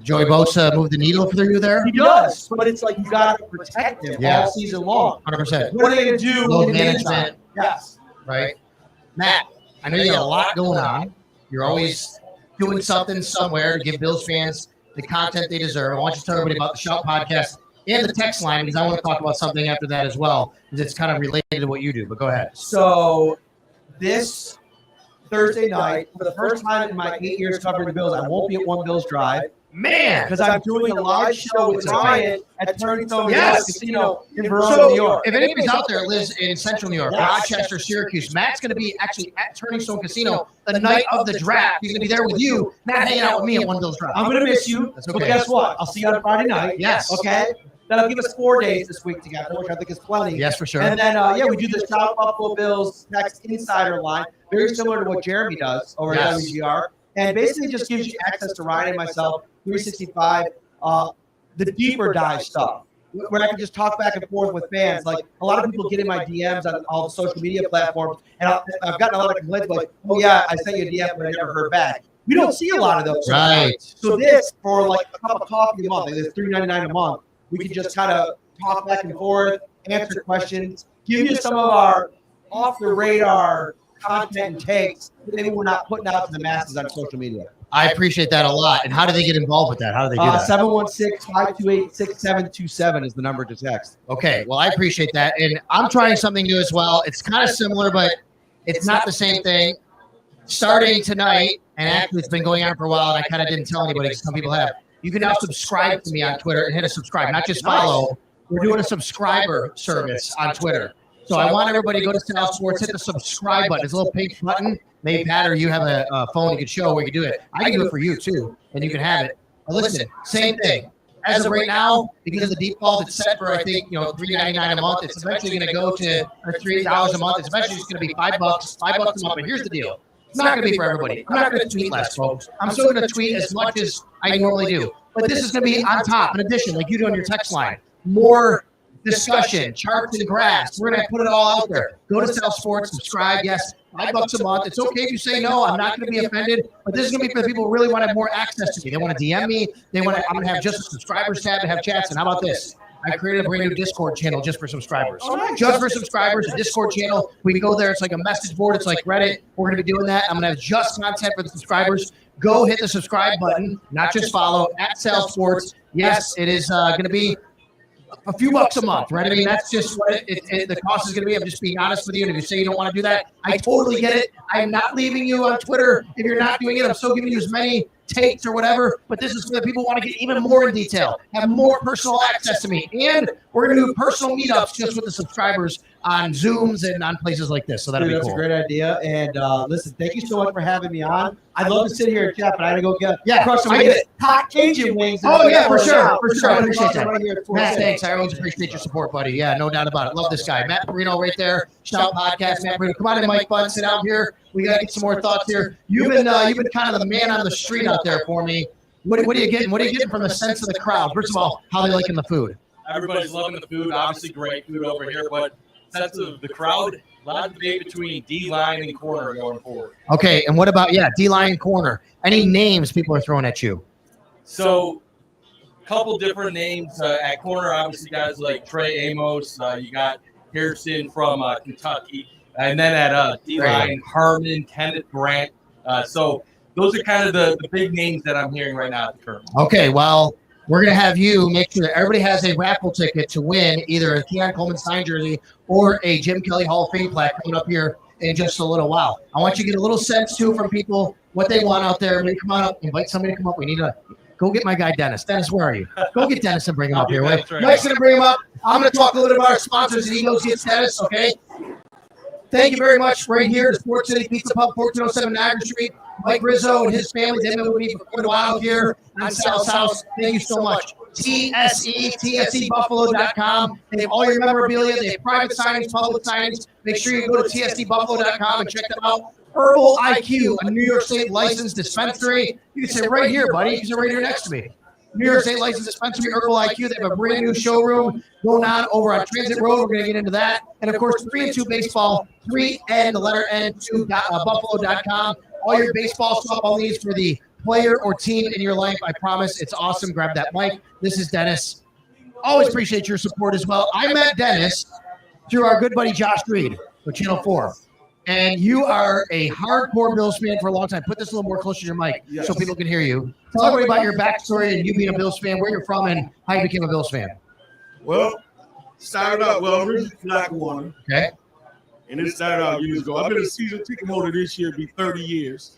Joey Bosa moved the needle for you there? He does, but it's like you got to protect him all season long. 100%. What are they going to do Load in the meantime? management. Yes. Right? Matt, I know you got a lot going on. You're always doing something somewhere to give Bills fans the content they deserve. I want you to tell everybody about the Shout Podcast and the text line, because I want to talk about something after that as well, because it's kind of related to what you do. But go ahead. So this Thursday night, for the first time in my 8 years covering the Bills, I won't be at One Bills Drive. Man, Because I'm doing a live show with Ryan at Turning Stone Yes. Casino in Verona, So, New York. if anybody's out there that lives in Central New York, Yes. Rochester, Syracuse, Matt's going to be actually at Turning Stone Casino the night of the draft. He's going to be there with you, Matt hanging out with me at One Bills Drive. I'm going to miss you, That's but okay. guess what? I'll see you on Friday night. Yes. Okay? That'll give us 4 days this week together, which I think is plenty. Yes, for sure. And then, we do the South Buffalo Bills text insider line, very similar to what Jeremy does over at Yes. WGR. And basically just gives you access to Ryan and myself, 365, the deeper dive stuff, where I can just talk back and forth with fans. Like, a lot of people get in my DMs on all the social media platforms, and I've gotten a lot of complaints like, oh, yeah, I sent you a DM, but I never heard back. We don't see a lot of those. Right. So this, for like a cup of coffee a month, like it's $3.99 a month, we can just kind of talk back and forth, answer questions, give you some of our off-the-radar content and takes that maybe we're not putting out to the masses on social media. I appreciate that a lot. And how do they get involved with that? How do they do that? 716-528-6727 is the number to text. Okay, well, I appreciate that. And I'm trying something new as well. It's kind of similar, but it's not the same thing. Starting tonight, and actually it's been going on for a while, and I kind of didn't tell anybody because some people have. You can now subscribe to me on Twitter and hit a subscribe, not just follow. We're doing a subscriber service on Twitter. So I want everybody to go to South Sports, hit the subscribe button. It's a little pink button. Maybe Pat or you have a phone you can show where you can do it. I can do it for you too, and you can have it. But listen, same thing. As of right now, because of the default, it's set for I think $3.99 a month. It's eventually going to go to $3 a month. It's eventually just going to be $5 a month. But here's the deal: it's not going to be for everybody. I'm not going to tweet less, folks. I'm still going to tweet as much as I normally do. But this is going to be on top, in addition, like you do on your text line. More discussion, charts and graphs. We're going to put it all out there. Go to South Sports, subscribe. Yes, $5 a month. It's okay if you say no. I'm not going to be offended. But this is going to be for the people who really want to have more access to me. They want to DM me. I'm going to have just a subscribers tab to have chats. And how about this? I created a brand new Discord channel just for subscribers. Just for subscribers, a Discord channel. We can go there. It's like a message board. It's like Reddit. We're going to be doing that. I'm going to have just content for the subscribers. Go hit the subscribe button, not just follow, at South Sports. Yes, it is going to be a few bucks a month, right? I mean, that's just what the cost is going to be. I'm just being honest with you. And if you say you don't want to do that, I totally get it. I am not leaving you on Twitter if you're not doing it. I'm still giving you as many takes or whatever, but this is for the people who want to get even more in detail, have more personal access to me. And we're going to do personal meetups just with the subscribers on Zooms and on places like this. So that'll be That's cool. a great idea. And listen, thank you so much for having me on. I'd love to sit here and chat, but I had to go get Yeah, some I get it. hot Cajun wings. Oh, yeah, for sure. For sure. I appreciate that. Right here at Matt, 4-6. thanks. I always appreciate your support, buddy. Yeah, no doubt about it. Love this guy. Matt Marino right there. Shout Podcast, Matt Marino. Come on in, Mike Bunn. Sit down here. We got to get some more thoughts here. You've been kind of the man on the street out there for me. What are you getting? What are you getting from the sense of the crowd? First of all, how they liking the food? Everybody's loving the food. Obviously, great food over here, but sense of the crowd, a lot of debate between D-line and corner going forward. Okay, and what about D-line corner? Any names people are throwing at you? So, a couple different names at corner. Obviously, guys like Trey Amos. You got Harrison from Kentucky, and then at D-line, Harmon, Kenneth Grant. So those are kind of the big names that I'm hearing right now at the current. Okay, well, we're going to have you make sure that everybody has a raffle ticket to win either a Keon Coleman signed jersey or a Jim Kelly Hall of Fame plaque coming up here in just a little while. I want you to get a little sense, too, from people, what they want out there. Maybe come on up, invite somebody to come up. We need to go get my guy, Dennis. Dennis, where are you? Go get Dennis and bring him up here. Wait. Mike's going to bring him up. I'm going to talk a little bit about our sponsors, and he goes get Dennis, okay? Thank you very much. Right here, the Sports City Pizza Pub, 1407 Niagara Street. Mike Rizzo and his family, they've been with me for quite a while here on Sal's House. Thank you so much. TSEBuffalo.com. They have all your memorabilia. They have private signings, public signings. Make sure you go to TSEBuffalo.com and check them out. Herbal IQ, a New York State licensed dispensary. You can say right here, buddy, because they're right here next to me. New York State licensed dispensary, Herbal IQ. They have a brand new showroom going on over on Transit Road. We're going to get into that. And of course, 3-2 Baseball, 3N, the letter N, 2 Buffalo.com. All your baseball softball needs for the player or team in your life. I promise it's awesome. Grab that mic. This is Dennis. Always appreciate your support as well. I met Dennis through our good buddy Josh Reed with Channel 4. And you are a hardcore Bills fan for a long time. Put this a little more closer to your mic so people can hear you. Tell everybody about your backstory and you being a Bills fan, where you're from, and how you became a Bills fan. Well, originally from Lackawanna. Okay. And it started out years ago. I've been a season ticket holder this year, be 30 years,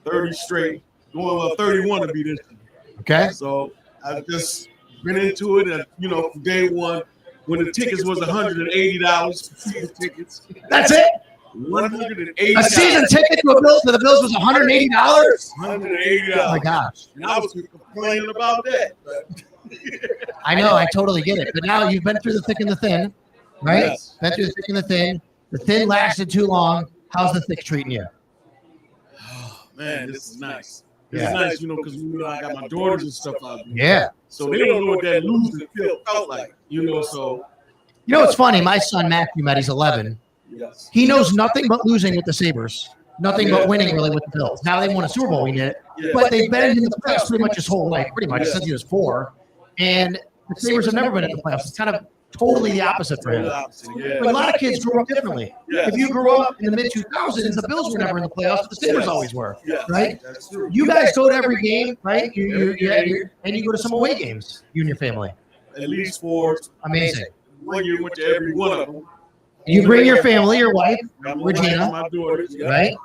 30 straight, going 31 to be this year. Okay. So I've just been into it, and from day one, when the tickets was $180 for season tickets. That's it. $180. A season ticket to the Bills was $180. $180. Oh my gosh. And I was complaining about that. I know, I totally get it. But now you've been through the thick and the thin, right? Yes. Been through the thick and the thin. The thin lasted too long. How's the thick treating you? Oh, man, this is nice. Yeah. It's nice, because I got my daughters and stuff out there. Yeah. So they don't know what that losing felt like, so. You know, it's funny. My son, Matthew, he's 11. Yes. He knows nothing but losing with the Sabres. Nothing but winning, really, with the Bills. Now they won a Super Bowl, we did. Yeah. But they've been in the playoffs pretty much his whole life, since he was 4. And the Sabres have never been in the playoffs. It's kind of totally the opposite for him. Yeah. But a lot of kids grew up differently. Yeah. If you grew up in the mid-2000s, the Bills were never in the playoffs. The Sabres always were, Yeah. right? That's true. You guys go to every game, right? You and you go to some away games, you and your family. At least for Amazing. 1 year, went to every one of them. You bring your family, your wife, Got my Regina, wife, my daughters, yeah. right?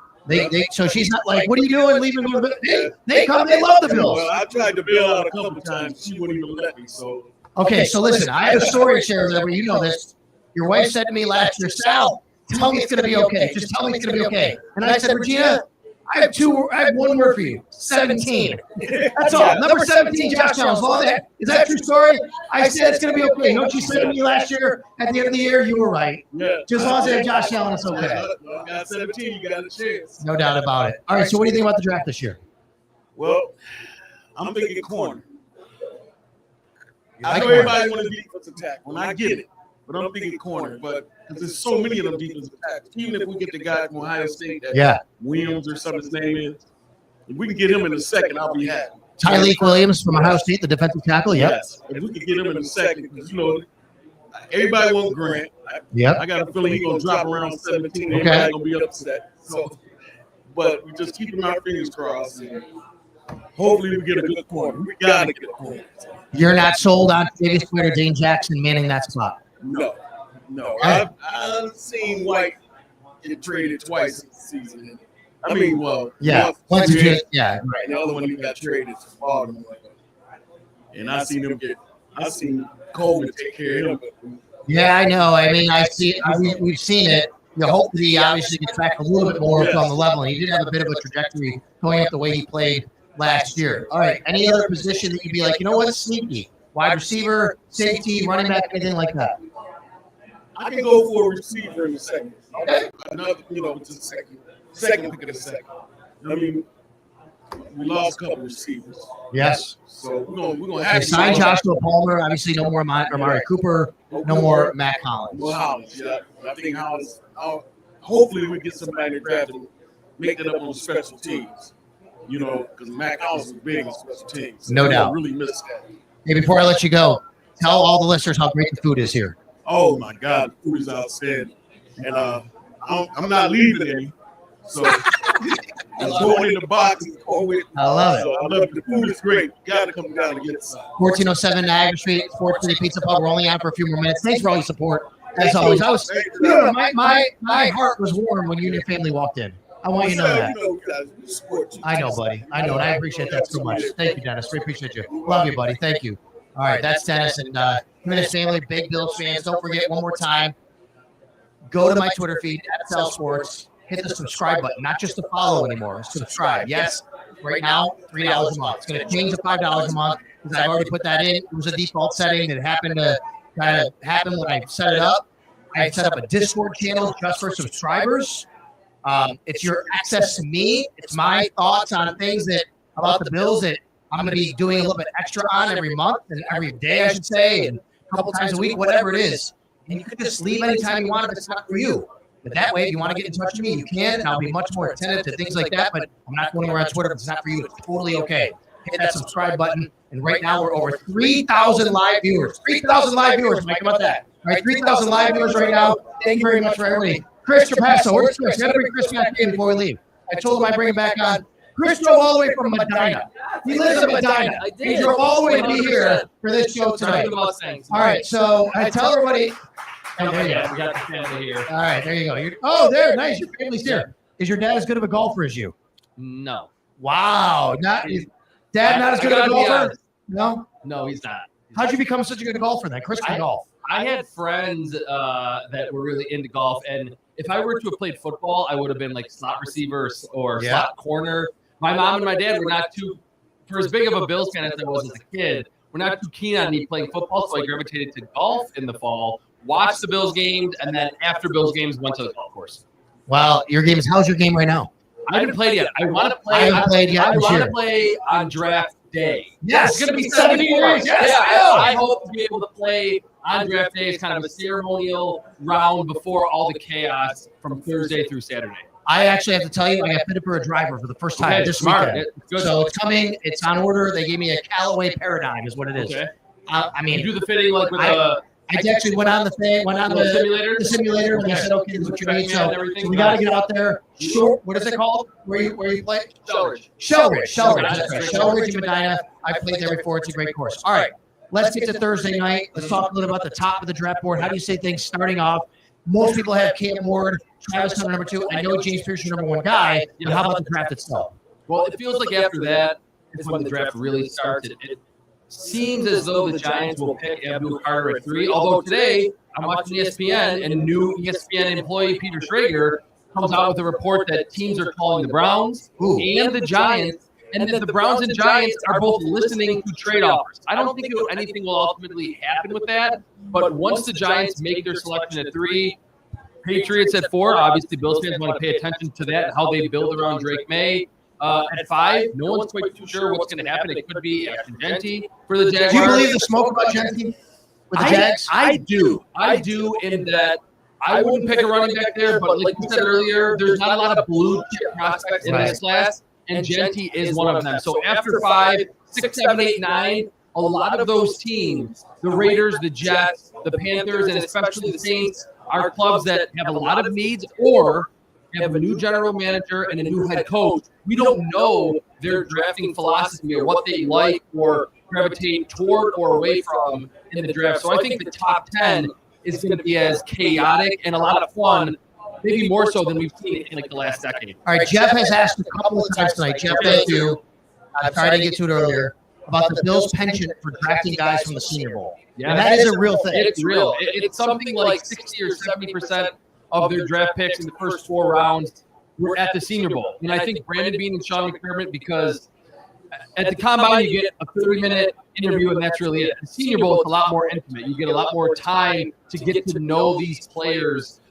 So she's not like, what are you doing? Leaving the Bills? They come, they love the Bills. Well, I tried to bail out a couple times. She wouldn't even let me. So Okay, so listen, I have a story to share with everybody. You know this. Your wife said to me last year, Sal, tell me it's going to be okay. Just tell me it's going to be okay. And I said, Regina, I have one word for you. 17. That's all. Number 17, Josh Allen. Is that a true story? I said it's going to be okay. Don't you say to me last year at the end of the year, you were right. yeah. Just as long as they have Josh Allen, it's okay. I got 17. You got a chance. No doubt about it. All right, so what do you think about the draft this year? Well, I'm thinking corner. like I know corner. everybody wants a defensive tackle, and I get it. But I'm thinking corner. But because there's so many of them defensive tackles, even if we get the guy from Ohio State, that Yeah. Williams or something his name is, if we can get him in the second, I'll be happy. Tyleek Williams from Ohio State, the defensive tackle. Yep. Yes. If we could get him in the second, because everybody wants Grant. Yep. I got a feeling he's gonna drop around 17. Okay. Everybody's gonna be upset. So, but we just keeping our fingers crossed. And hopefully, we get a good corner. We gotta get a corner. You're not sold on Davis Wade or Dane Jackson manning that spot. No. Hey. I've seen White get traded twice this season. I mean, well, Yeah. once Once you traded, get, yeah. right. The other one he got traded to Baltimore. And I seen Coleman take care of him. Yeah, I know. I mean, we've seen it. You hope that he obviously gets back a little bit more on the level. And he did have a bit of a trajectory going up the way he played last year. All right. Any other position that you'd be like, you know what, sneaky? Wide receiver, safety, running back, anything like that? I can go for a receiver in the second. Okay. Another, just a second pick of the second. I mean, we lost a couple receivers, Yes. so we're gonna They have to signed Joshua Palmer. Obviously, no more Amari Cooper. No more Matt Collins. Well, Hollins, yeah. I think Hollins. Hopefully, we get somebody to draft and make that up on special teams. Because Matt Collins is big on special teams. No I doubt. really miss that. Hey, before I let you go, tell all the listeners how great the food is here. Oh my God, the food is outstanding, and I'm not leaving any. So it's going in the box. And going with, I love it. So I love it. The food is great. You got to come down and get it. 1407 Niagara Street, Sports City Pizza Pub. We're only on for a few more minutes. Thanks for all your support. As always, my heart was warm when you and your family walked in. I want you to know that. I know, buddy. I know, and I appreciate that so much. Thank you, Dennis. We appreciate you. Love you, buddy. Thank you. All right, that's Dennis and him and his family, big Bills fans. Don't forget, one more time, go to my Twitter feed at Cell Sports. Hit the subscribe button, not just to follow anymore. Subscribe. Yes, right now, $3 a month. It's going to change to $5 a month because I've already put that in. It was a default setting that happened to kind of happen when I set it up. I set up a Discord channel just for subscribers. It's your access to me. It's my thoughts on things about the Bills that I'm going to be doing a little bit extra on every month and every day, I should say, and a couple times a week, whatever it is. And you can just leave anytime you want if it's not for you. But that way, if you want to get in touch with me, you can, and I'll be much more attentive to things like that. But I'm not going around Twitter if it's not for you. It's totally okay. Hit that subscribe button. And right now, we're over 3,000 live viewers. 3,000 live viewers, Mike. How about that? All right, 3,000 live viewers right now. Thank you very much for everybody. Chris Trapasso, where's Chris? You got to bring Chris back in before we leave. I told him I'd bring him back on. Chris drove all the way from Medina. He lives in Medina. He drove all the way to be here for this show tonight. All right, so I tell everybody. Oh, there you go. We got the family here. All right, there you go. There, nice. Your family's here. Is your dad as good of a golfer as you? No. Wow. Dad not as good of a golfer? No? No, he's not. How'd you become such a good golfer then? Chris can golf. I had friends that were really into golf, and if I were to have played football, I would have been like slot receiver or slot corner. My mom and my dad were not too, for as big of a Bills fan as I was as a kid, we're not too keen on me playing football, so I gravitated to golf in the fall, watched the Bills games, and then after Bills games, went to the golf course. Well, how's your game right now? I haven't played yet. I want to play. I haven't played yet I this want year. to play on draft day. Yes, It's going to be 70 years. Yes, I hope to be able to play on draft day. It's kind of a ceremonial round before all the chaos from Thursday through Saturday. I actually have to tell you, I got fitted for a driver for the first time this weekend. Good. So it's coming. It's on order. They gave me a Callaway Paradigm is what it is. Okay. I mean, You do the fitting like with I actually went on the thing, went on the simulator, and I said, okay, this is what you need. So we got to get out there. What is it called? Where you play? Shellridge. Shellridge in Medina. I've played there before. It's a great course. All right, let's get to Thursday night. Let's talk a little about the top of the draft board. How do you say things starting off? Most people have Cam Ward, Travis Hunter number 2. I know James Pierce, your number 1 guy. But how about the draft itself? Well, it feels like after that is when the draft really starts. It seems as though the Giants will pick Abdul Carter at 3. Although today I'm watching ESPN and new ESPN employee Peter Schrager comes out with a report that teams are calling the Browns and the Giants, and that the Browns and Giants are both listening to trade offers. I don't think anything will ultimately happen with that, but once the Giants make their selection at 3, Patriots at 4, obviously Bills fans want to pay attention to that, how they build around Drake May. At 5, no one's quite too sure what's going to happen. It could be Ashton Genty for the Jaguars. Do you believe the smoke about Genty with the Jags? I do in that I wouldn't pick a running back there, but like we said earlier, there's not a lot of blue chip prospects in this class, and Genty is one of them. So after 5, 6, 7, 8, 9, a lot of those teams, the Raiders, the Jets, the Panthers, and especially the Saints, are clubs that have a lot of needs or have a new general manager and a new head coach. We don't know their drafting philosophy or what they like or gravitate toward or away from in the draft. So I think the top 10 is going to be as chaotic and a lot of fun, maybe more so than we've seen in like the last decade. All right, Jeff has asked a couple of times tonight. Jeff, thank you. I tried to get to it earlier about the Bills' penchant for drafting guys from the Senior Bowl. Yeah, And that is a real thing. It's real. It's something like 60 or 70% of their draft picks in the first 4 rounds were at the Senior Bowl. And I think Brandon Beane and Sean McDermott, because at the Combine you get a 30-minute interview and that's really it. The Senior Bowl is a lot more intimate. You get a lot more time to get to know these players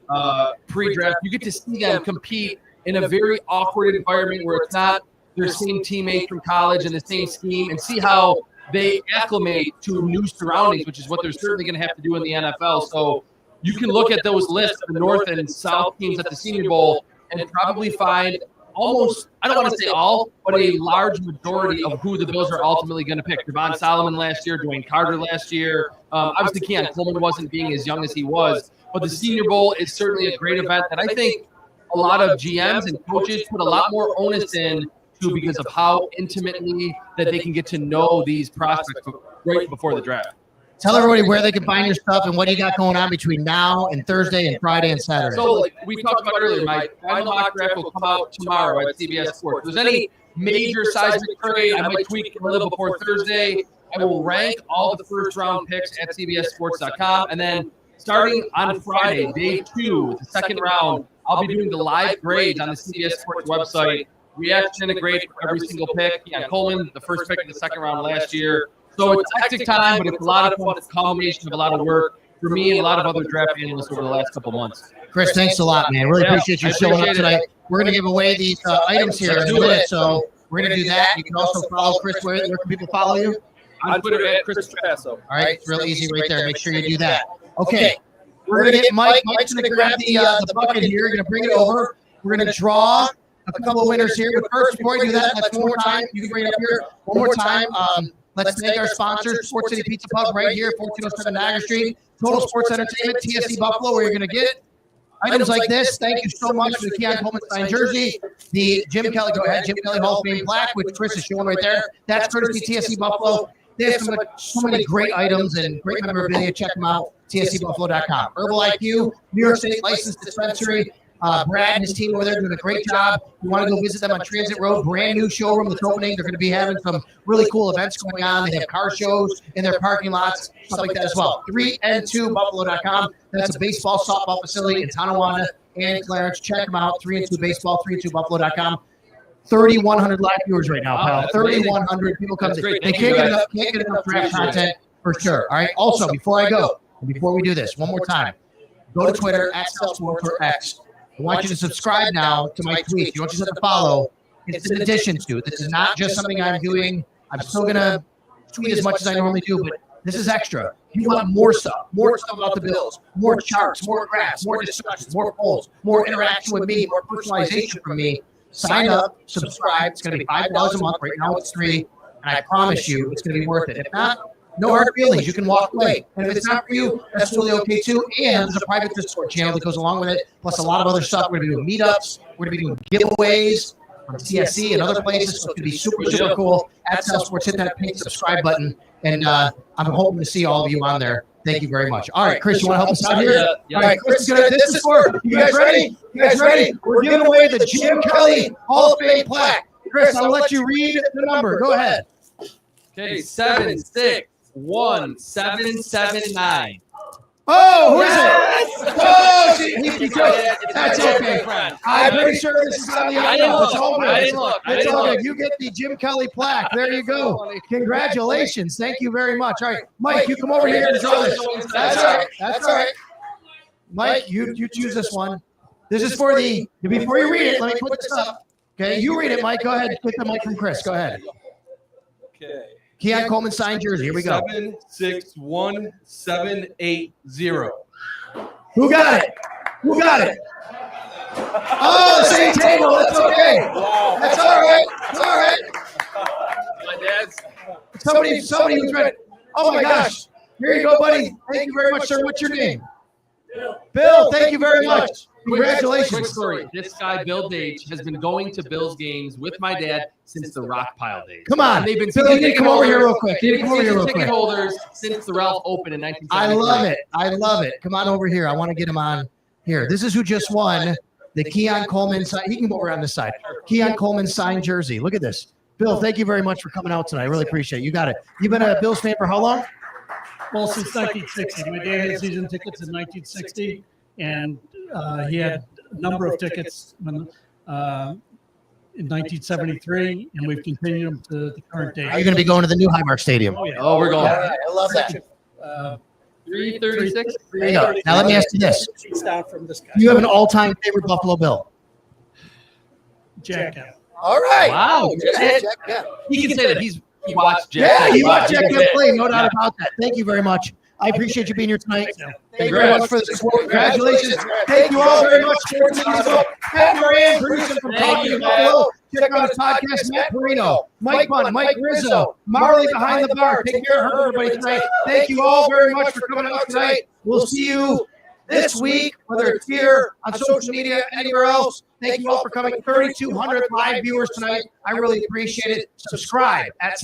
pre-draft. You get to see them compete in a very awkward environment where it's not their same teammates from college and the same scheme, and see how they acclimate to new surroundings, which is what they're certainly going to have to do in the NFL. So you can look at those lists of the North and South teams at the Senior Bowl and probably find almost, I don't want to say all, but a large majority of who the Bills are ultimately going to pick. Devon Solomon last year, Dwayne Carter last year. Obviously, Keon Coleman wasn't being as young as he was, but the Senior Bowl is certainly a great event that I think a lot of GMs and coaches put a lot more onus in to because of how intimately that they can get to know these prospects right before the draft. Tell everybody where they can find your stuff and what you got going on between now and Thursday and Friday and Saturday. So, like we talked about earlier, my final mock draft will come out tomorrow at CBS Sports. If there's any major seismic trade, I might tweak a little before Thursday. I will rank all the first-round picks at CBSSports.com. And then starting on Friday, day 2, the second round, I'll be doing the live grades on the CBS Sports website. Reaction and a grade for every single pick. Keon Coleman, the first pick in the second round last year. So it's a hectic time, but it's a lot of fun. It's a culmination of a lot of work for me and a lot of other draft analysts over the last couple months. Chris, thanks a lot, man. Really appreciate you showing up tonight. We're going to give away these items here in a minute, so we're going to do that. You can also follow Chris. Where can people follow you? On Twitter at Chris Trapasso. All right, it's real easy right there. Make sure you do that. Okay, we're going to get Mike. Mike's going to grab the bucket here. Going to bring it over. We're going to draw a couple of winners here. But first, before I do that, let's one more time. You can bring it up here one more time. Let's thank our sponsors, Sports City Pizza Pub right here, 1407 Niagara Street, Total Sports Entertainment, TSC Buffalo, where you're going to get items like this. Thank you so much for the Keon Coleman signed jersey. The Jim Kelly, go ahead, Jim Kelly Hall of Fame black, which Chris is showing right there. That's courtesy TSC Buffalo. They have so many great items and great memorabilia. Check them out, tscbuffalo.com. Herbal IQ, New York State licensed dispensary. Brad and his team over there doing a great job. You want to go visit them on Transit Road, brand new showroom that's opening. They're going to be having some really cool events going on. They have car shows in their parking lots, stuff like that as well. 3and2buffalo.com. That's a baseball softball facility in Tonawanda and Clarence. Check them out. 3and2 baseball, 3and2buffalo.com. 3,100 live viewers right now, pal. 3,100 people come. They can't get enough draft content for sure. All right. Also, before I go, before we do this, one more time, go to Twitter at Salsports or X. I want you to subscribe now to my tweets. You don't just have to follow. It's in addition to. This is not just something I'm doing. I'm still going to tweet as much as I normally do, but this is extra. You want more stuff about the Bills, more charts, more graphs, more discussions, more polls, more interaction with me, more personalization from me. Sign up, subscribe. It's going to be $5 a month. Right now it's $3, and I promise you it's going to be worth it. If not, no hard feelings. You can walk away. And if it's not for you, that's really okay too. And there's a private Discord channel that goes along with it, plus a lot of other stuff. We're going to be doing meetups. We're going to be doing giveaways from CSC and other places. So it's going to be super, super cool. At Salsports, hit that pink subscribe button. And I'm hoping to see all of you on there. Thank you very much. All right, Chris, you want to help us out here? Yeah. All right, Chris is going to, this is for, you guys ready? You guys ready? We're giving away the Jim Kelly Hall of Fame plaque. Chris, I'll let you read the number. Go ahead. Okay, 761-779. Oh, who is it? Oh, that's okay. I'm pretty sure this is on the I envelope. didn't It's all look. good. I didn't look. I It's didn't all look. good. You get the Jim Kelly plaque. There you go. Congratulations. Thank you very much. All right, Mike, you come over here and draw this. That's all right. That's all right. Mike, you choose this one. This is for the, before you read it, let me put this up. Okay, you read it, Mike. Go ahead. Get the mic from Chris. Go ahead. Okay. Keon Coleman signed jersey. Here we go. 761780. Who got it? Who got it? Oh, the same table. That's okay. That's all right. That's all right. My dad's. Somebody who's ready. Oh my gosh. Here you go, buddy. Thank you very much, sir. What's your name? Bill, thank you very much. Quick Congratulations. story. This guy, Bill Dage, has been going to Bills games with my dad since the Rock Pile days. Come on. And they've been Bill, you need to come over here real quick. You need to come over here real ticket quick. holders since the Ralph Open in 1973. I love it. I love it. Come on over here. I want to get him on here. This is who just won the Keon Coleman sign. He can go over on this side. Keon Coleman signed jersey. Look at this. Bill, thank you very much for coming out tonight. I really appreciate it. You got it. You've been a Bills fan for how long? Well, since 1960. My dad had season tickets in 1960, and he had a number of tickets when, in 1973, and we've continued them to the current day. Are you going to be going to the new Highmark Stadium? Oh, yeah. Oh, we're going. I love that. 336. There you go. Now let me ask you this. Seats down from this guy. Do you have an all-time favorite Buffalo Bill? Jack Kemp. All right. Wow. Yeah. He can say that he watched Jack. Yeah, Kemp. you watch He Jack can Kemp say it. play. No doubt about that. Thank you very much. I appreciate you being here tonight. Thank you very Congrats. much for the support. Congratulations. Thank you all very much. Matt Moran, producer from Thank Talking you, Buffalo. Check out his podcast, Matt Perino, Mike Bunn, Mike Rizzo, Marley Behind the Bar. Take care of her, everybody, tonight. Thank you all very much for coming out tonight. We'll see you this week, whether it's here, on social media, anywhere else. Thank you all for coming. 3,200 live viewers tonight. I really appreciate it. Subscribe at